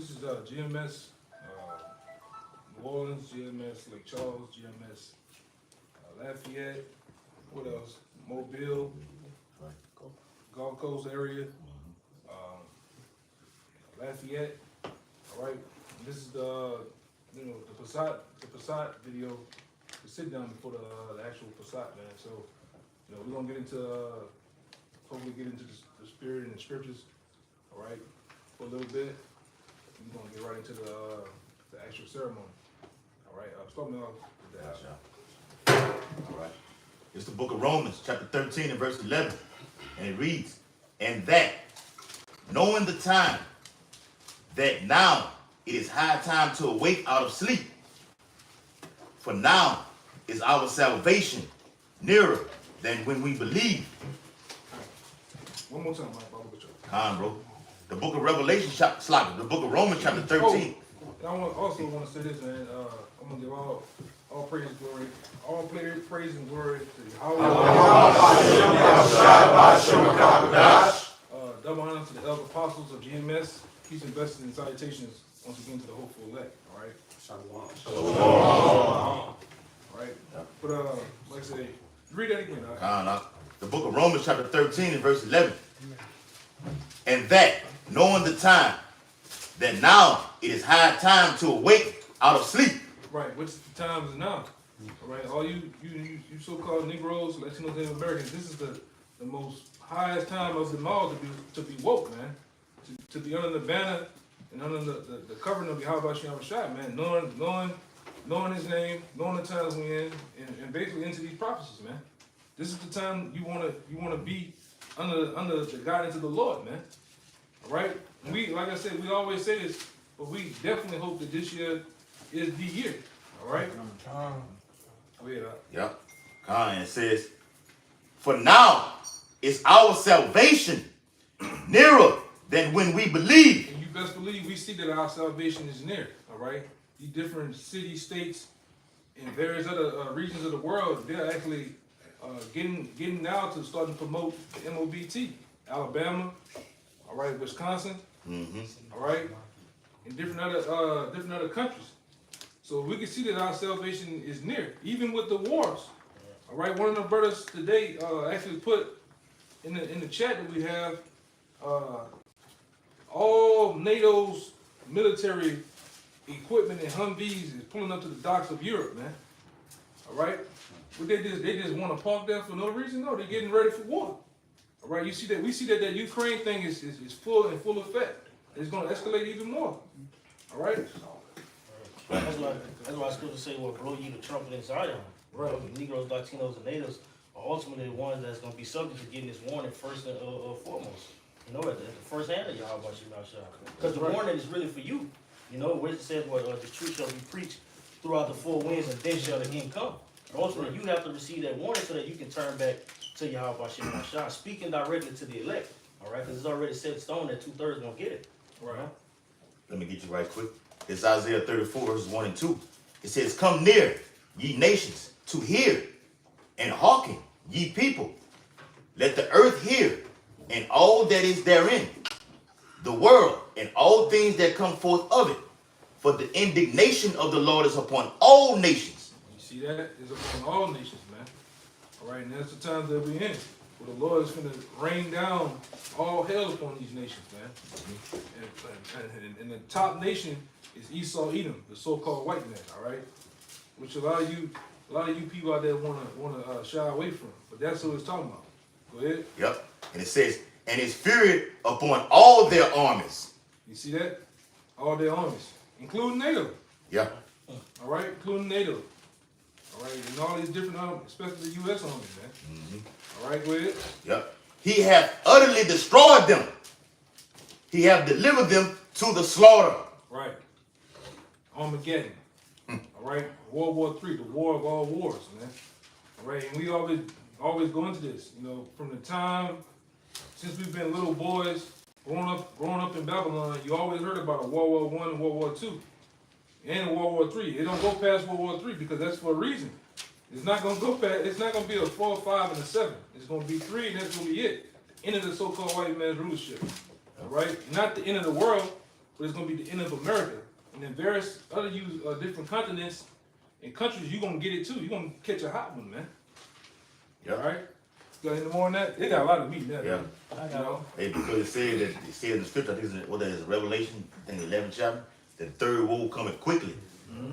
This is GMS, New Orleans, GMS Lake Charles, GMS Lafayette. What else? Mobile, Gulf Coast area, Lafayette. All right. And this is the the Passat video, the sit down before the actual Passat, man. So we're gonna get into hopefully get into the spirit and the scriptures. All right, for a little bit. We're gonna get right into the actual ceremony. All right, starting off with that. All right. It's the book of Romans, chapter 13 and verse 11. And it reads, and that, knowing the time, that now it is high time to awake out of sleep. For now is our salvation nearer than when we believe. One more time, Mike. Come on, bro. The book of Revelation, the book of Romans, chapter 13. I also want to say this, man. I'm going to give all praise and glory, praise and glory to double honor to the elder apostles of GMS. Peace and blessings and salutations once again to the hopeful elect. All right. Shalom. All right. But like I say, read that again. The book of Romans, chapter 13 and verse 11. And that, knowing the time, that now it is high time to awake out of sleep. Right, which the time is now. All right, all you so-called Negroes, Latinos, and Americans, this is the most highest time of them all to be woke, man. To be under the banner and under the covering of Yahweh Shem Shai, man. Knowing his name, knowing the times we're in, and basically into these prophecies, man. This is the time you wanna be under the guidance of the Lord, man. All right? We, like I said, we always say this, but we definitely hope that this year is the year. All right? Oh, yeah. Yep. And it says, for now is our salvation nearer than when we believe. And you best believe we see that our salvation is near. All right? These different cities, states, and various other regions of the world, they're actually getting now to start to promote the MOBT. Alabama, all right, Wisconsin, all right, and different other countries. So we can see that our salvation is near, even with the wars. All right, one of the brothers today actually put in the chat that we have all NATO's military equipment and Humvees is pulling up to the docks of Europe, man. All right, but they just want to park there for no reason. No, they're getting ready for war. All right, we see that Ukraine thing is full effect. It's going to escalate even more. All right. That's why I still say what blow you the trumpet in Zion. Right. Negroes, Latinos, and Natives are ultimately the ones that's going to be subject to getting this warning first and foremost. At the first hand of Yahweh Shemashah. Because the warning is really for you. Where it says, the truth shall be preached throughout the four winds, and then shall the end come. And ultimately, you have to receive that warning so that you can turn back to Yahweh Shemashah, speaking directly to the elect. All right, because it's already set in stone that 2/3 won't get it. Right. Let me get you right quick. It's Isaiah 34, verses 1 and 2. It says, come near, ye nations, to hear, and hearken, ye people. Let the earth hear, and all that is therein, the world, and all things that come forth of it. For the indignation of the Lord is upon all nations. You see that? It's upon all nations, man. All right, and that's the times that we're in. Where the Lord is going to rain down all hell upon these nations, man. And the top nation is Esau Edom, the so-called white man, all right? Which a lot of you people out there want to shy away from. But that's what it's talking about. Go ahead. Yep. And it says, and his fury upon all their armies. You see that? All their armies, including NATO. Yeah. All right, including NATO. All right, and all these different armies, especially the U.S. armies, man. All right, go ahead. Yep. He hath utterly destroyed them. He hath delivered them to the slaughter. Right. Armageddon. All right. World War III, the war of all wars, man. All right, and we always go into this, from the time since we've been little boys, growing up in Babylon. You always heard about a World War I and World War II, and World War III. It don't go past World War III because that's for a reason. It's not gonna go past. It's not gonna be a 4, 5, and a 7. It's gonna be 3, and that's gonna be it. End of the so-called white man's rulership. All right, not the end of the world, but it's gonna be the end of America. And in various other different continents and countries, you're gonna get it too. You're gonna catch a hot one, man. Yeah. All right. Got any more on that? They got a lot of meat now. Yeah. You know? Hey, because it said in the scripture, I think it's what that is, Revelation, I think 11th chapter, the third woe coming quickly.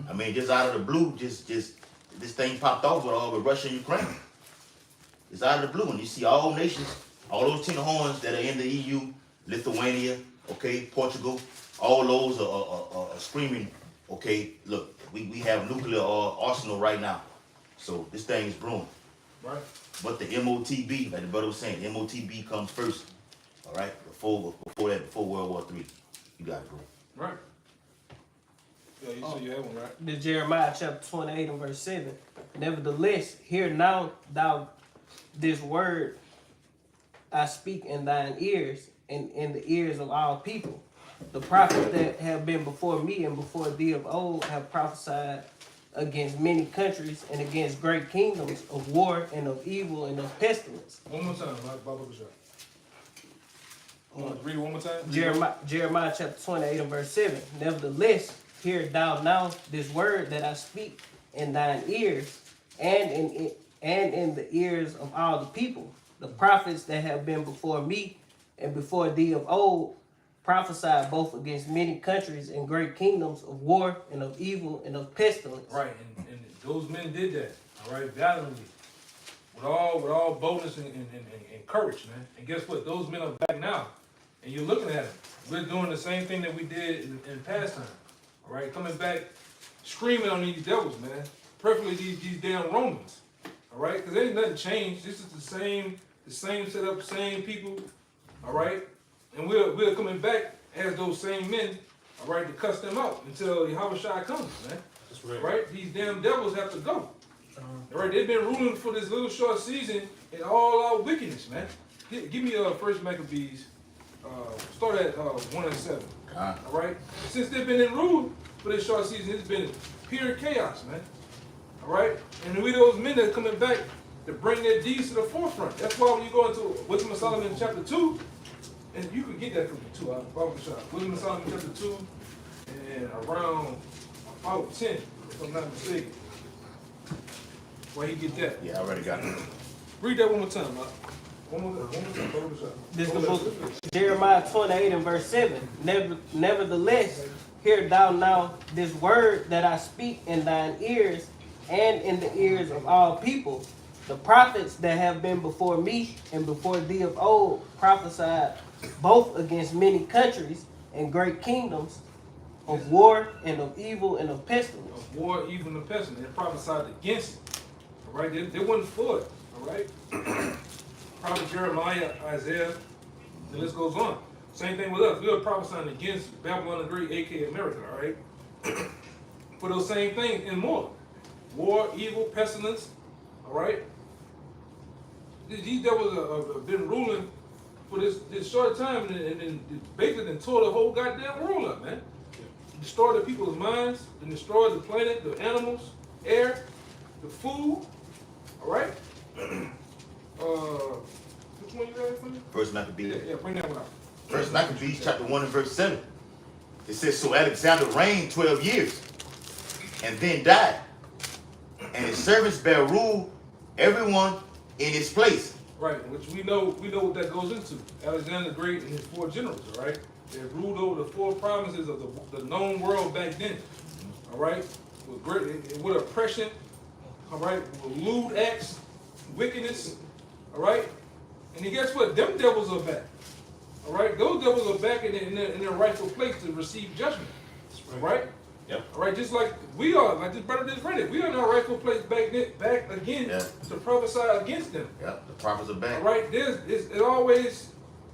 I mean, just out of the blue, just this thing popped off with all the Russia and Ukraine. It's out of the blue, and you see all nations, all those 10 horns that are in the EU, Lithuania, okay, Portugal, all those are screaming, okay, look, we have nuclear arsenal right now. So this thing is brewing. Right. But the MOTB, like the brother was saying, MOTB comes first. All right, before World War III. You got it, bro. Right. Yeah, you said you have one, right? The Jeremiah chapter 28 and verse 7. Nevertheless, hear now thou this word I speak in thine ears and in the ears of all people. The prophets that have been before me and before thee of old have prophesied against many countries and against great kingdoms of war and of evil and of pestilence. One more time, Baba Bashar. Read it one more time. Jeremiah chapter 28 and verse 7. Nevertheless, hear thou now this word that I speak in thine ears and in the ears of all the people. The prophets that have been before me and before thee of old prophesied both against many countries and great kingdoms of war and of evil and of pestilence. Right, and those men did that, all right, valiantly, with all boldness and courage, man. And guess what? Those men are back now, and you're looking at them. We're doing the same thing that we did in past time, all right, coming back, screaming on these devils, man. Preferably these damn Romans, all right, because ain't nothing changed. This is the same setup, same people, all right. And we're coming back as those same men, all right, to cuss them out until Yahweh Shai comes, man. That's right. Right? These damn devils have to go. All right, they've been ruling for this little short season in all our wickedness, man. Give me First Maccabees. Start at 1 and 7. All right. Since they've been in rule for this short season, it's been pure chaos, man. All right. And we those men that are coming back to bring their deeds to the forefront. That's why when you go into Wisdom of Solomon chapter 2. And you can get that from me too, Wisdom of Solomon chapter 2 and around about 10, if I'm not mistaken. Where he get that? Yeah, I already got it. Read that one more time, Mark. One more time, This is the book Jeremiah 28 and verse 7. Nevertheless, hear thou now this word that I speak in thine ears and in the ears of all people. The prophets that have been before me and before thee of old prophesied both against many countries and great kingdoms of war and of evil and of pestilence. Of war, evil, and pestilence. They prophesied against it. All right, they wasn't for it. All right. Prophet Jeremiah, Isaiah, the list goes on. Same thing with us. We are prophesying against Babylon the Great, aka America. All right. For those same things and more. War, evil, pestilence. All right. These devils have been ruling for this short time and basically tore the whole goddamn world up, man. Destroyed the people's minds, and destroyed the planet, the animals, air, the food. All right. Which one you read for me? First Maccabees. Yeah, bring that one out. First Maccabees chapter 1 and verse 7. It says, so Alexander reigned 12 years and then died. And his servants bare rule everyone in his place. Right, which we know what that goes into. Alexander the Great and his 4 generals, all right? They ruled over the 4 provinces of the known world back then. All right? With oppression, all right, with lewd acts, wickedness, all right? And then guess what? Them devils are back. All right? Those devils are back in their rightful place to receive judgment. All right? Yep. All right, just like we are, like this brother just read it, we are in our rightful place back again to prophesy against them. Yep, the prophets are back. All right, it always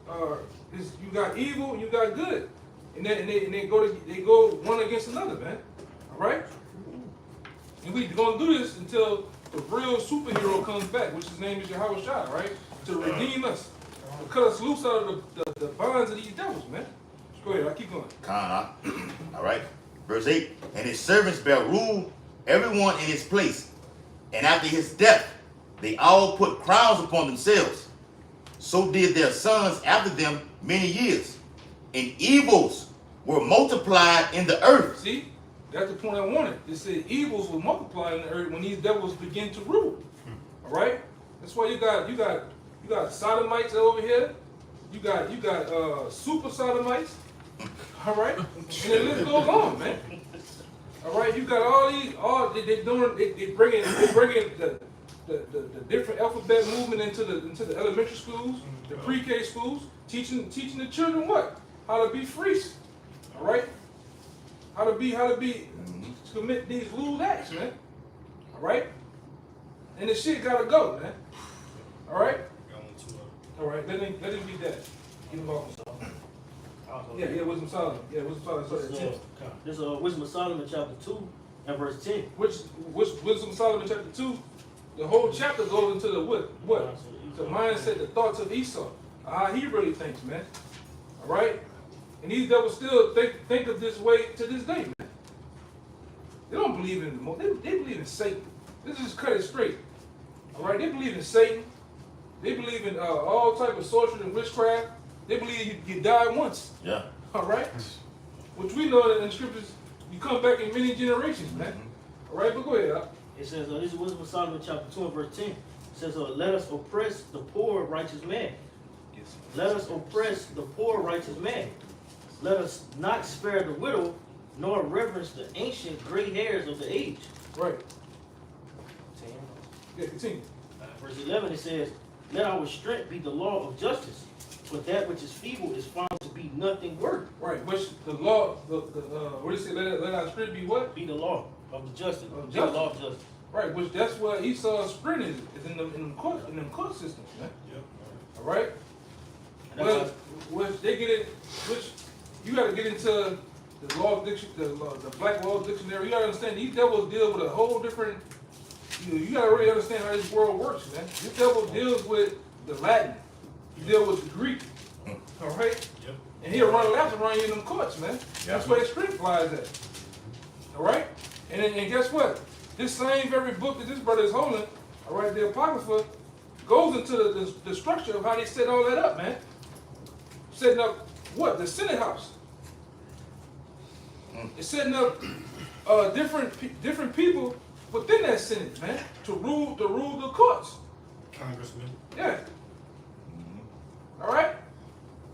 you got evil and you got good, and they go one against another, man. All right, and we gonna do this until the real superhero comes back, which his name is Yahweh Shai, right? To redeem us, to cut us loose out of the bonds of these devils, man. Go ahead, I keep going. All right. Verse 8, and his servants bare rule everyone in his place. And after his death, they all put crowns upon themselves. So did their sons after them many years. And evils were multiplied in the earth. See, that's the point I wanted. It said evils will multiply in the earth when these devils begin to rule. All right. That's why you got sodomites over here. You got super sodomites. All right. And the list goes on, man. All right. You got they bringing the different alphabet movement into the elementary schools, the pre-K schools, teaching the children what? How to be freaks. All right. How to commit these lewd acts, man. All right. And the shit gotta go, man. All right. All right. Let him be that. Get him off. Yeah. Wisdom Solomon. This Wisdom of Solomon chapter 2 and verse 10. Which Wisdom of Solomon chapter 2, the whole chapter goes into the what? The mindset, the thoughts of Esau. How he really thinks, man. All right? And these devils still think of this way to this day, man. They don't believe in the most. They believe in Satan. Let's just cut it straight. All right? They believe in Satan. They believe in all type of sorcery and witchcraft. They believe you die once. Yeah. All right? Which we know that in the scriptures, you come back in many generations, man. All right? But go ahead, Al. It says, this is Wisdom of Solomon chapter 2 and verse 10. It says, let us oppress the poor righteous man. Let us oppress the poor righteous man. Let us not spare the widow, nor reverence the ancient gray hairs of the age. Right. Yeah, continue. Verse 11, it says, let our strength be the law of justice, but that which is feeble is found to be nothing worth. Right, which the law, what do you say, let our strength be what? Be the law of the justice. Of The law of justice. Right, which that's what Esau's sprint is in them court systems, man. Yep. All right? Well, which they get it, which you got to get into the law dictionary, the black law dictionary. You got to understand these devils deal with a whole different. You got to really understand how this world works, man. This devil deals with the Latin. You deal with the Greek. All right. Yep. And he'll run laps around you in them courts, man. That's where his strength flies at. All right. And guess what? This same very book that this brother is holding, all right, the Apocrypha, goes into the structure of how they set all that up, man. Setting up what? The Senate House. It's setting up different people within that Senate, man, to rule the courts. Congressman. Yeah. All right.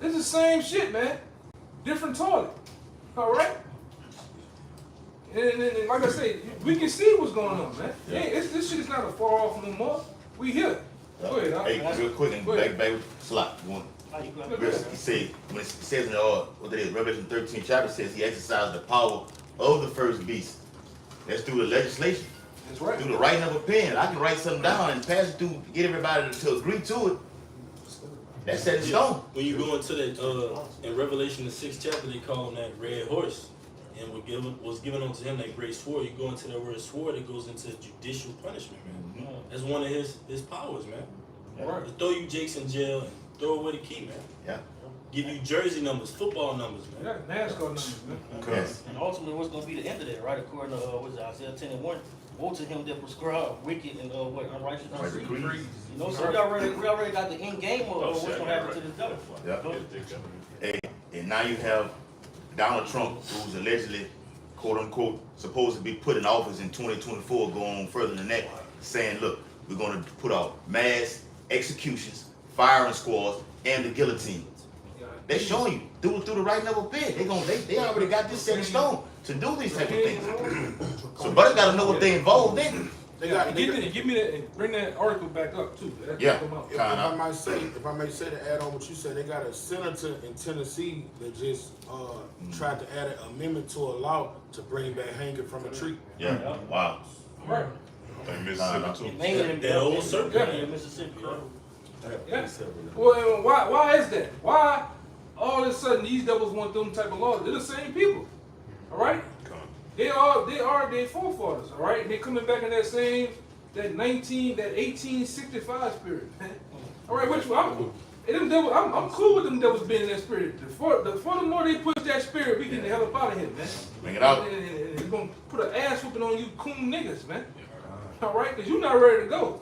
This is the same shit, man. Different toilet. All right. And like I say, we can see what's going on, man. Yeah. This shit is not a far off no more. We here. Go ahead, Al. Hey, real quick, and Go ahead. back with Slot. You want? He said, when it says in what it is, Revelation 13 chapter says he exercised the power of the first beast. That's through the legislation. That's right. Through the writing of a pen. I can write something down and pass it through, get everybody to agree to it. That's set in stone. When you go into that, in Revelation the 6th chapter, they call him that red horse. And was given unto him that great sword. You go into that word sword, it goes into judicial punishment, man. That's one of his powers, man. Right. To throw you jakes in jail and throw away the key, man. Yeah. Give you jersey numbers, football numbers, They man. got NASCAR numbers, man. Yes. And ultimately, what's going to be the end of that, right? According to Isaiah 10 and 1, woe to him that prescribe wicked and unrighteous Right, decrees. decrees. You know, so we already got the end game of what's going to happen to this devil. Yeah. Hey, and now you have Donald Trump, who's allegedly, quote unquote, supposed to be put in office in 2024, going further than that, saying, look, we're going to put out mass executions, firing squads, and the guillotine. They showing you through the writing of a pen. They already got this set in stone to do these type of things. So brothers got to know what they involved in. Give me that and bring that article back up too. That Yeah. come out. If I may say to add on what you said, they got a senator in Tennessee that just tried to add an amendment to a law to bring back hanging from a tree. Yeah. Wow. Right. Mainly in That old circle, in Mississippi. Yeah. Well, why is that? Why all of a sudden these devils want them type of laws? They're the same people. All right? They are their forefathers, all right? And they're coming back in that 1865 spirit, man. All right, which I'm cool with them devils being in that spirit. The furthermore they push that spirit, we get the hell up out of here, man. Bring it out. And we're gonna put an ass whooping on you coon niggas, man. All right, because you're not ready to go.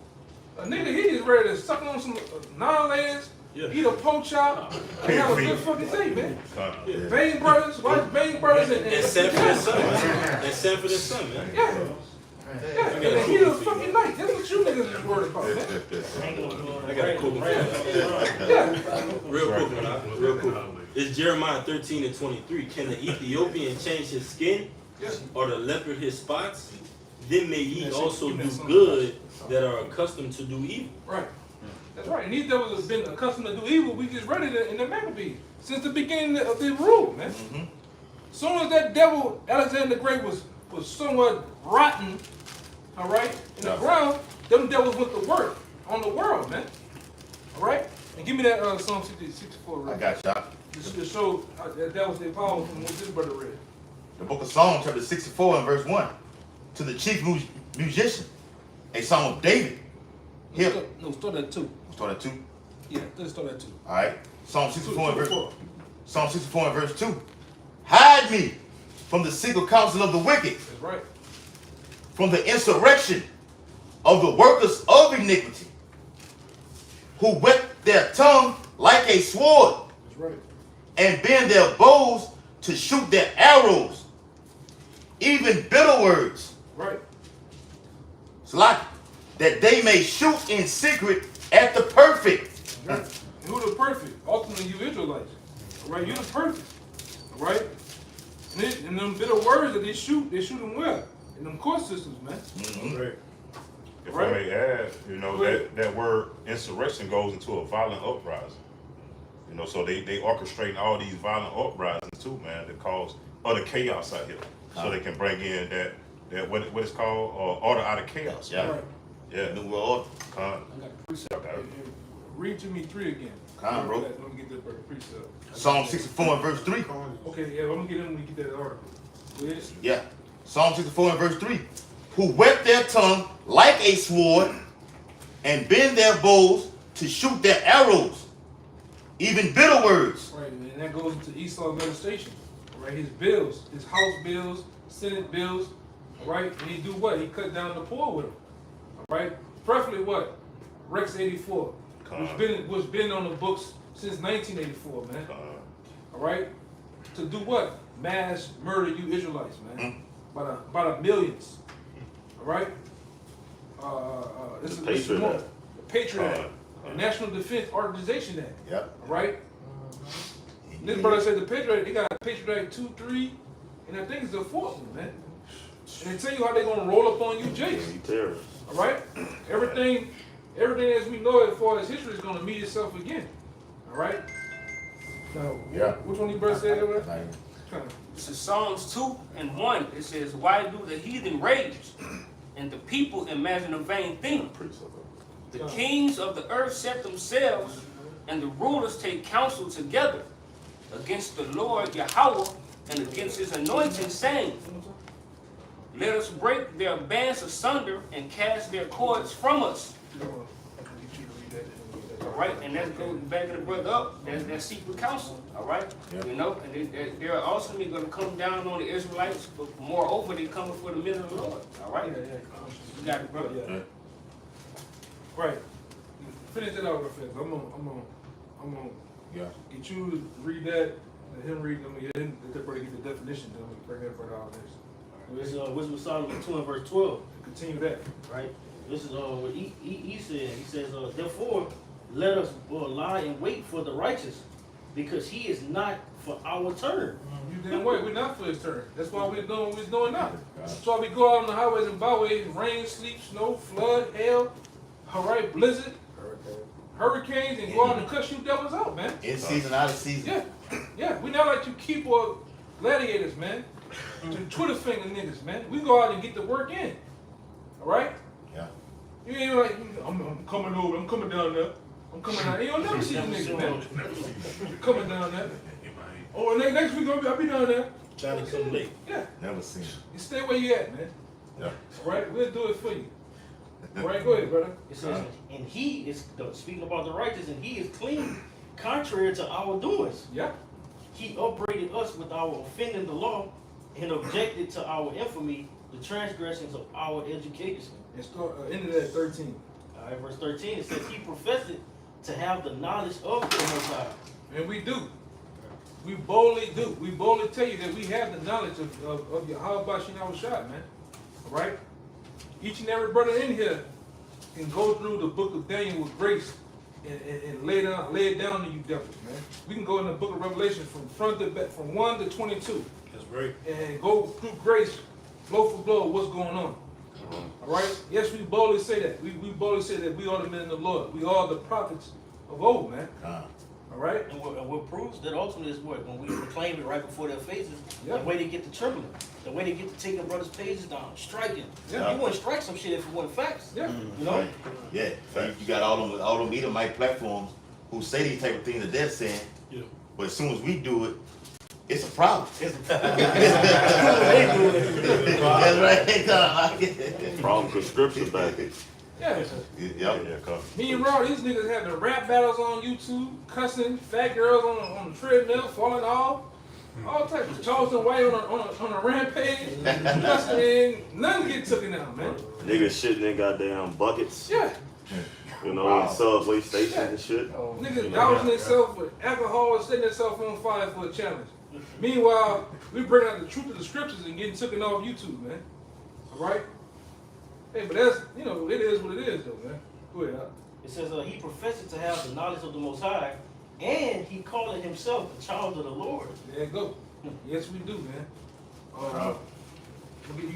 A nigga, he is ready to suck on some non-layers. Yeah. eat a pork chop, and have a good fucking day, man. Bang Brothers, watch Bang Brothers And Sanford and Son, man. And Sanford and Son, man. Yeah. Yeah, and the heat of the fucking night. That's what you niggas is worried about, man. I got a quick one. Yeah. Real quick, man. Real quick. It's Jeremiah 13:23. Can the Ethiopian change his skin, Yes. or the leopard his spots? Then may ye also do good that are accustomed to do evil. Right. That's right. And these devils have been accustomed to do evil. We just read it in the Maccabees since the beginning of the rule, man. As soon as that devil, Alexander the Great, was somewhat rotten, all right, in the ground, them devils went to work on the world, man. All right? And give me that Psalm 64. Right? I got y'all. Just to show that was their power from what this brother read. The book of Psalms, chapter 64 and verse 1. To the chief musician, a song of David. Here. No, start at 2. Start at 2. Yeah, let's start at 2. All right. Psalm 64 and verse 4. Psalm 64 and verse 2. Hide me from the secret counsel of the wicked, That's right. from the insurrection of the workers of iniquity, who whet their tongue like a sword, That's right. and bend their bows to shoot their arrows, even bitter words. Right. It's like that they may shoot in secret at the perfect. Right. And who the perfect? Ultimately, you Israelites. All right, you the perfect. All right. And them bitter words that they shoot them well in them court systems, man. If Right. I may add, that word insurrection goes into a violent uprising. So they orchestrate all these violent uprisings too, man, that cause other chaos out here. So they can bring in that what it's called order out of chaos. Yeah. Right. Yeah. New world. Con. I got a precept. Okay. Read to me 3 again. Come, bro. Let me get that precept. Psalm 64 and verse 3. Okay, yeah, I'm gonna get in when we get that article. Go ahead. Yeah. Psalm 64 and verse 3. Who whet their tongue like a sword, and bend their bows to shoot their arrows, even bitter words. Right, and that goes into Esau's legislation. All right, his bills, his House bills, Senate bills. All right, and he do what? He cut down the poor with them. All right, preferably what? Rex 84, was been on the books since 1984, man. All right, to do what? Mass murder you Israelites, man, by the millions. All right, this is more. The Patriot Act, the National Defense Organization Act. Yep. All right. This brother said the Patriot Act, they got Patriot Act 2, 3, and I think it's the 4th one, man. And they tell you how they gonna roll up on you, Jace. All right. Everything as we know it as far as history is gonna meet itself again. All right. Now, Yeah. which one you brother said over there? This is Psalms 2 and 1. It says, why do the heathen rage, and the people imagine a vain thing? The kings of the earth set themselves, and the rulers take counsel together against the Lord Yahweh and against his anointing, saying, let us break their bands asunder and cast their cords from us. All right, and that goes back to the brother up. That's secret counsel. All right, and they're ultimately going to come down on the Israelites, but moreover, they're coming for the men of the Lord. All right, you got it, brother. Yeah. Right. Finish it out real fast. I'm gonna get you to read that, let him read them, let that brother get the definition, then we bring that brother out next. This is Wisdom Solomon 2 and verse 12. Continue that. Right? This is what he said. He says, therefore, let us lie in wait for the righteous, because he is not for our turn. You damn right, we're not for his turn. That's why we're doing what we're doing now. That's why we go out on the highways and byways, rain, sleet, snow, flood, hail, all right, blizzard, hurricanes, and go out and cuss you devils out, man. In season, out of season. Yeah, we not like you keyboard gladiators, man. To Twitter finger niggas, man. We go out and get the work in. All right? Yeah. You ain't like, I'm coming over, I'm coming down there. I'm coming down there. You don't never see them niggas, man. You're coming down there. Oh, and next week I'll be down there. Trying to come late. Yeah. Never seen it. You stay where you at, man. Yeah. All right? We'll do it for you. All right, go ahead, brother. It says, and he is, speaking about the righteous, and he is clean, contrary to our doings. Yeah. He upbraided us with our offending the law, and objected to our infamy, the transgressions of our education. And start ended at 13. All right, verse 13, it says, he professed it to have the knowledge of the Most High. And we do. We boldly do. We boldly tell you that we have the knowledge of Yahweh Shem Shai, man. All right? Each and every brother in here can go through the book of Daniel with grace and lay it down to you devils, man. We can go in the book of Revelation from front to back, from 1 to 22. That's right. And go through grace, blow for blow, what's going on. All right? Yes, we boldly say that. We boldly say that we are the men of the Lord. We are the prophets of old, man. All right? And what proves that ultimately is what? When we proclaim it right before their faces, Yeah. the way they get to trembling, the way they get to taking brothers' pages down, striking. Yeah. You wouldn't strike some shit if it wasn't facts. Yeah. You know? Right. Yeah. You got all them Edomite platforms who say these type of things that they're saying, Yeah. but as soon as we do it, it's a problem. It's That's right. Problem because scripture back it. Yeah. Yep. Yeah, come. Me and Raw, these niggas have the rap battles on YouTube, cussing fat girls on the treadmill, falling off, all types of Charleston White on a rampage, cussing, and none get taken out, man. Niggas shitting in goddamn buckets, Yeah, you know, in subway stations and shit. niggas dousing themselves with alcohol and setting themselves on fire for a challenge. Meanwhile, we bring out the truth of the scriptures and getting taken off YouTube, man. All right? Hey, but that's, you know, it is what it is, though, man. Go ahead, Al. It says he professed to have the knowledge of the Most High, and he called himself a child of the Lord. There you go. Yes, we do, man.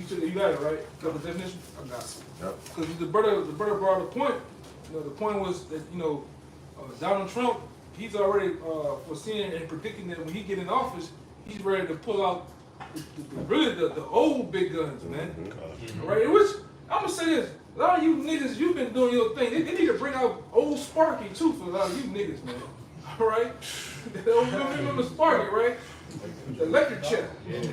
You got it, right? Got the definition? I got it. Yep. Because the brother brought up a point. You know, the point was that, you know, Donald Trump, he's already foreseeing and predicting that when he get in office, he's ready to pull out the old big guns, man. All right? Which, I'm going to say this. A lot of you niggas, you've been doing your thing. They need to bring out old Sparky, too, for a lot of you niggas, man. All right? Remember Sparky, right? The electric chair. We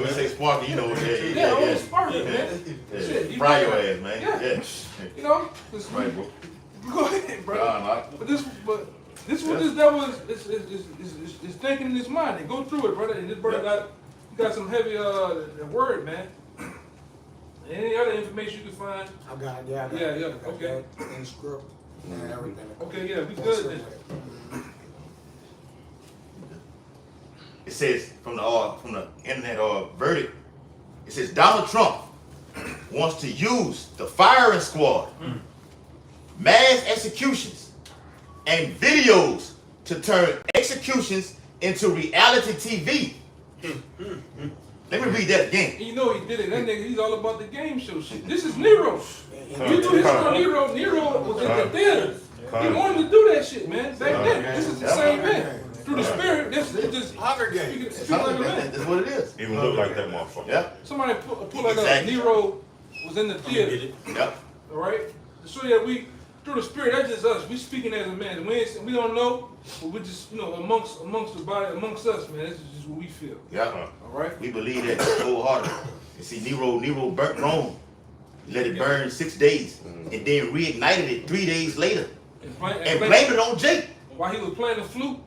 say Sparky, you know what it is. Yeah, old Sparky, man. Shit, you Fry know, your ass, man. Yeah. You know? This, Right, bro. go ahead, bro. Nah. But this what this devil is thinking in his mind. And go through it, brother. And this brother got some heavy word, man. Any other information you can find? I got it. Yeah. Okay. In script and everything. Okay, yeah, we good then. It says from the internet verdict, it says Donald Trump wants to use the firing squad, mass executions, and videos to turn executions into reality TV. Let me read that again. And you know he did it. That nigga, he's all about the game show shit. This is Nero. You do this on Nero. Nero was in the theater. He wanted to do that shit, man. Back then, this is the same man. Through the spirit, this is just Hunger you Games. can It's speak like a something, man. that's what it is. Even look like that motherfucker. Yep. Somebody pull that up. Exactly. Nero was in the Get theater. it. Yep. All right, to show you that we through the spirit. That's just us. We speaking as a man. We don't know, but we just amongst the body, amongst us, man. This is just what we feel. Yep. All right. We believe that wholeheartedly. You see, Nero burnt Rome. He let it burn 6 days, and then reignited it 3 days later, and blamed it on Jake. While he was playing the flute,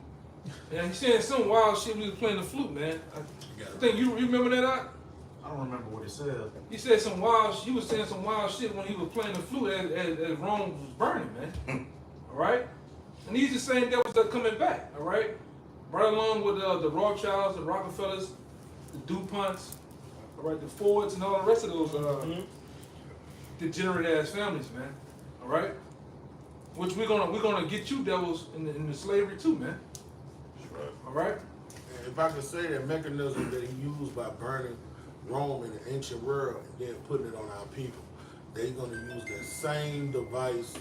and he saying some wild shit when he was playing the flute, man. I think you remember that? I don't remember what it said. He said some wild. He was saying some wild shit when he was playing the flute as Rome was burning, man. All right. And these the same devils that are coming back. All right. Right along with the Rothschilds, the Rockefellers, the DuPonts, all right, the Fords, and all the rest of those degenerate ass families, man. All right. Which we're gonna get you devils in the slavery too, man. All right. And if I could say that mechanism that he used by burning Rome in the ancient world and then putting it on our people, they're going to use that same device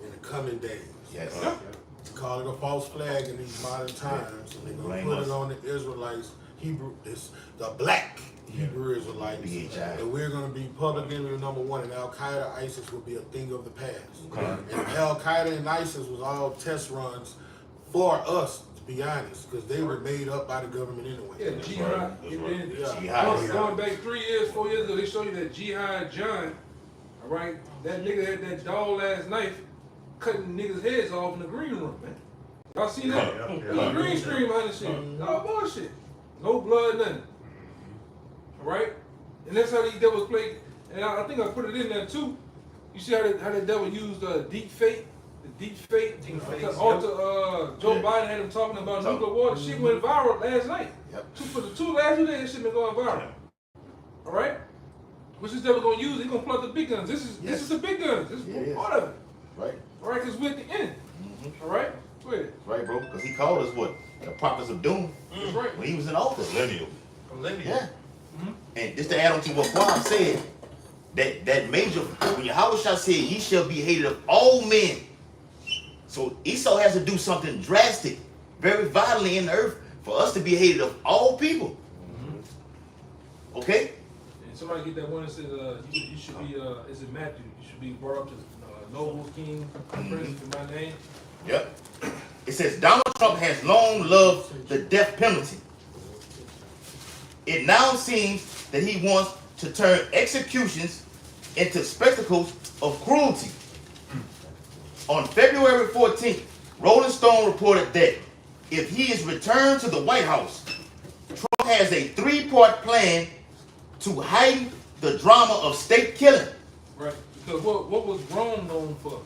in the coming days. Yes. Call it a false flag in these modern times, and they're going Blame to put us. it on the Israelites, the black Hebrew Israelites, BHI. and we're going to be public enemy number one, and Al Qaeda, ISIS will be a thing of the past. And Al Qaeda and ISIS was all test runs for us, to be honest, because they were made up by the government anyway. Yeah, Jihad. That's And right. then Jihad. going back 3 years, 4 years ago, they showed you that Jihad John. All right, that nigga had that dog ass knife cutting niggas' heads off in the green room, man. Y'all seen that? It was a green screen behind the shit. No bullshit. No blood, nothing. All right? And that's how these devils play. And I think I put it in there too. You see how the devil used deep fake? The deep fake to alter Joe Biden had him talking about nuclear war. The shit went viral last night. Yep. For the last 2 days, this shit been going viral. All right? Which this devil gonna use? He gonna plug the big guns. This is the big guns. This is part of it. Right. All right, because we're at the end. All right? Go ahead. Right, bro? Because he called us what? The prophets of doom That's right. when he was in office. Millennial. Yeah. And just to add on to what Quam said, that major, when Yahweh said, he shall be hated of all men. So Esau has to do something drastic, very violently in the earth for us to be hated of all people. Okay? And somebody get that one that says you should be, is it Matthew? You should be brought up to noble king, prince in my name. Yep. It says Donald Trump has long loved the death penalty. It now seems that he wants to turn executions into spectacles of cruelty. On February 14th, Rolling Stone reported that if he is returned to the White House, Trump has a 3-part plan to heighten the drama of state killing. Right. Because what was Rome known for?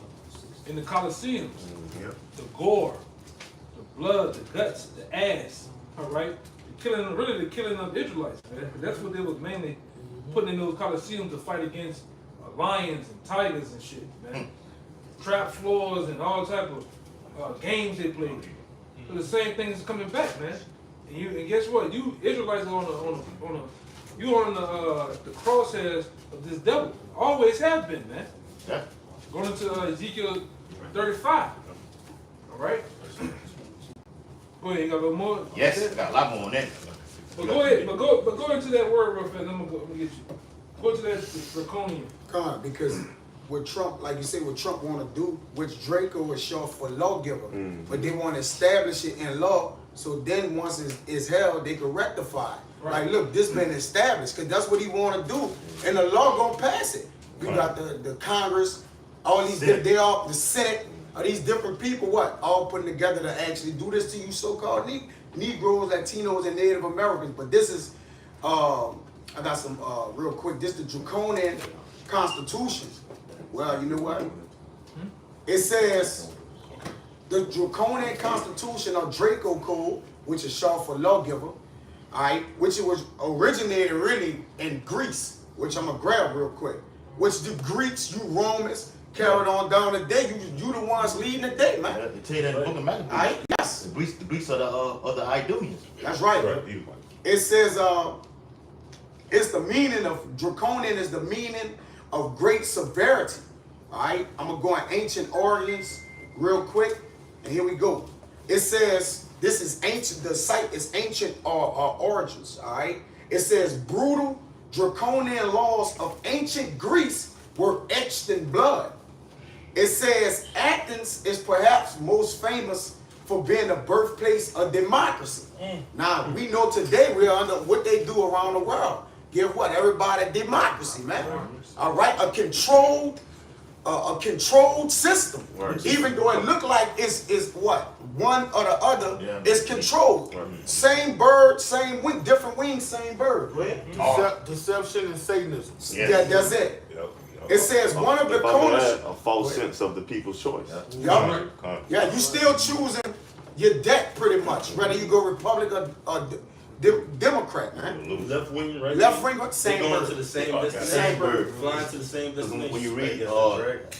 In the Colosseums, the gore, the blood, the guts, the ass. All right, the killing of Israelites. Man. That's what they was mainly putting in those Colosseums to fight against lions and tigers and shit, man. Trap floors and all type of games they played. So the same thing is coming back, man. And guess what? You Israelites are on the crosshairs of this devil. Always have been, man. Yeah. Going into Ezekiel 35. All right. Go ahead. You got a little more? Yes, I got a lot more on that. But go ahead. But go into that word real fast. I'm gonna get you. Go to that draconian. Because what Trump, like you say, what Trump want to do, which Draco is short for lawgiver, but they want to establish it in law. So then once it's held, they can rectify it. Right. Like, look, this been established because that's what he want to do, and the law gonna pass it. We got the Congress, all these they all the Senate, all these different people, all putting together to actually do this to you, so-called Negroes, Latinos, and Native Americans. But this is, I got some real quick. This the draconian Constitution. Well, you know what? It says the draconian Constitution or Draco Code, which is short for lawgiver. Alright, which it was originated really in Greece, which I'm gonna grab real quick. Which the Greeks, you Romans, carried on down the day. You the ones leading the day, man. They tell you that in the book of Maccabees. Alright, yes. The Greeks are the other Idumeans. That's right. Right. It says it's the meaning of draconian is the meaning of great severity. Alright, I'm gonna go in ancient origins real quick, and here we go. It says this is ancient, the site is ancient origins, all right? It says brutal, draconian laws of ancient Greece were etched in blood. It says Athens is perhaps most famous for being the birthplace of democracy. Now, we know today we're under what they do around the world. Give what? Everybody democracy, man. All right? A controlled system. Even though it look like it's what? One or the other is controlled. Same bird, same wing, different wings, same bird. Deception and Satanism. That's it. It says one of the corners. A false sense of the people's choice. Yeah, you still choosing your deck pretty much. Whether you go Republican or Democrat, man. Left wing, right? Left wing, same They going bird. to the same destination. Same bird. Flying to the same destination. When you read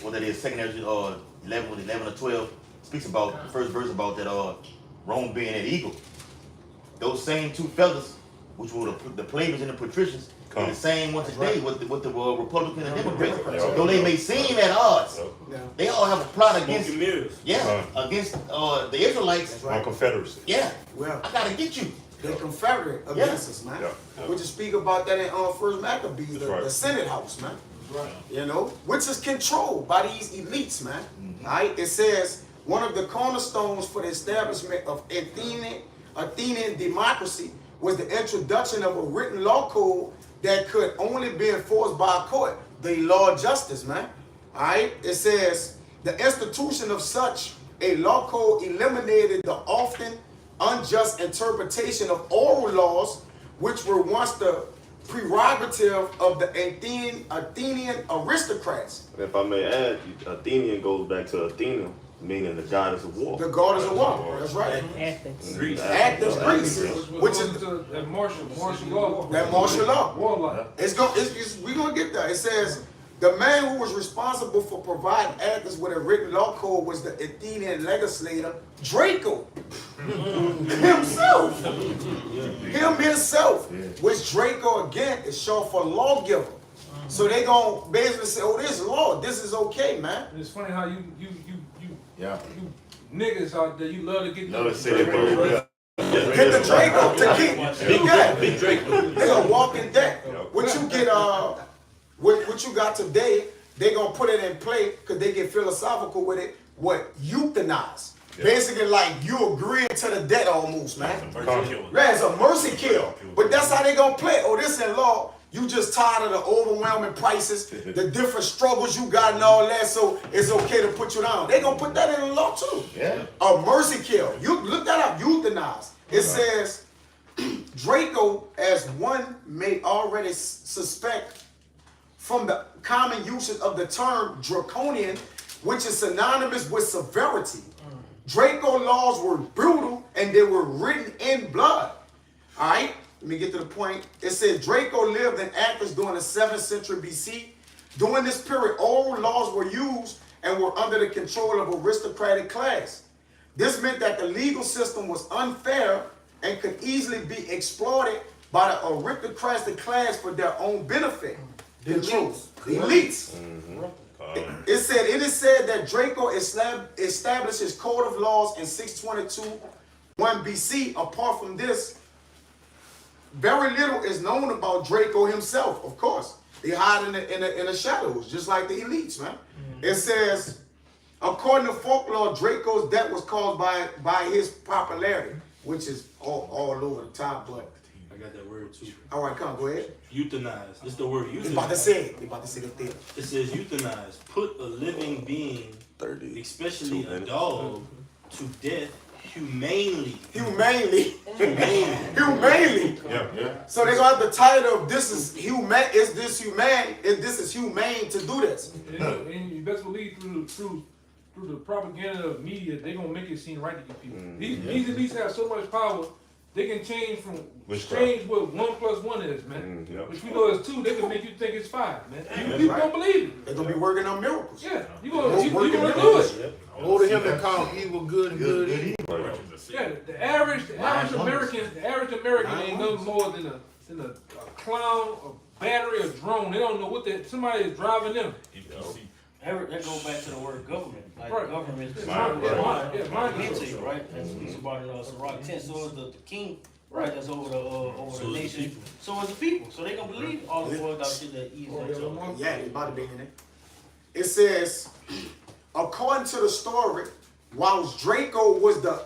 what that is, 2nd Ezra 11 or 12 speaks about the first verse about that Rome being an eagle. Those same two fellas, which were the plebeians and the patricians, are the same one today with the Republican and Democrats. Though they may seem at odds, they all have a plot against against the Israelites. On Confederacy. Yeah, Well, I gotta get you. they're Confederate against us, man. We just speak about that in First Maccabees, the Senate House, man. Right. You know, which is controlled by these elites, man. Alright, it says one of the cornerstones for the establishment of Athenian democracy was the introduction of a written law code that could only be enforced by a court, the law of justice, man. Alright, it says the institution of such a law code eliminated the often unjust interpretation of oral laws, which were once the prerogative of the Athenian aristocrats. If I may add, Athenian goes back to Athena, meaning the goddess of war. The goddess of war. That's right. Athens. Greece. Athens, Greece, which is that martial law. that martial law. Warlike. We're gonna get there. It says the man who was responsible for providing Athens with a written law code was the Athenian legislator Draco himself. Which Draco again is short for lawgiver. So they gonna basically say, "Oh, this law, this is okay, man." And it's funny how you Yeah. niggas out there, you love to get No, they say it, bro. Get the Draco to keep. Big Draco. They a walking deck. What you get, what you got today, they gonna put it in play because they get philosophical with it. What euthanize? Basically, like you agreeing to the debt almost, man. Yeah, it's a mercy kill. But that's how they gonna play. Oh, this in law. You just tired of the overwhelming prices, the different struggles you got and all that, so it's okay to put you down. They gonna put that in the law too. Yeah. A mercy kill. You look that up, euthanize. It says Draco, as one may already suspect from the common usage of the term draconian, which is synonymous with severity. Draco laws were brutal and they were written in blood. All right, let me get to the point. It says Draco lived in Athens during the 7th century BC. During this period, all laws were used and were under the control of aristocratic class. This meant that the legal system was unfair and could easily be exploited by the aristocratic class for their own benefit. The elites. It is said that Draco established his code of laws in 622 1 BC. Apart from this, very little is known about Draco himself. Of course, they hide in the shadows, just like the elites, man. It says, according to folklore, Draco's death was caused by his popularity, which is all over the top. But I got that word too. all right, come on, go ahead. Euthanize. This is the word They euthanize. about to say it. They about to say it there. It says euthanize. Put a living being, 30. especially a dog, to death humanely. Humanely. Yeah. So they gonna have the title of this is humane. Is this humane? This is humane to do this? And you best believe through the propaganda of media, they gonna make it seem right to you people. These elites have so much power, they can change what 1 + 1 is, man. Which we know is 2. They can make you think it's 5, man. People don't believe it. They're gonna be working on miracles. Yeah, you gonna do it. Woe to him that call evil good and good evil. Yeah, the average American ain't nothing more than a clown, a battery, a drone. They don't know what somebody is driving them. That goes back to the word government. Like Right. government is Mind into control. you, right? That's it's about Rock 10. So is the king, right? That's over the nation. So is the people. So they gonna believe all the word out shit that easy. Yeah, they about to be in it. It says, according to the story, whilst Draco was the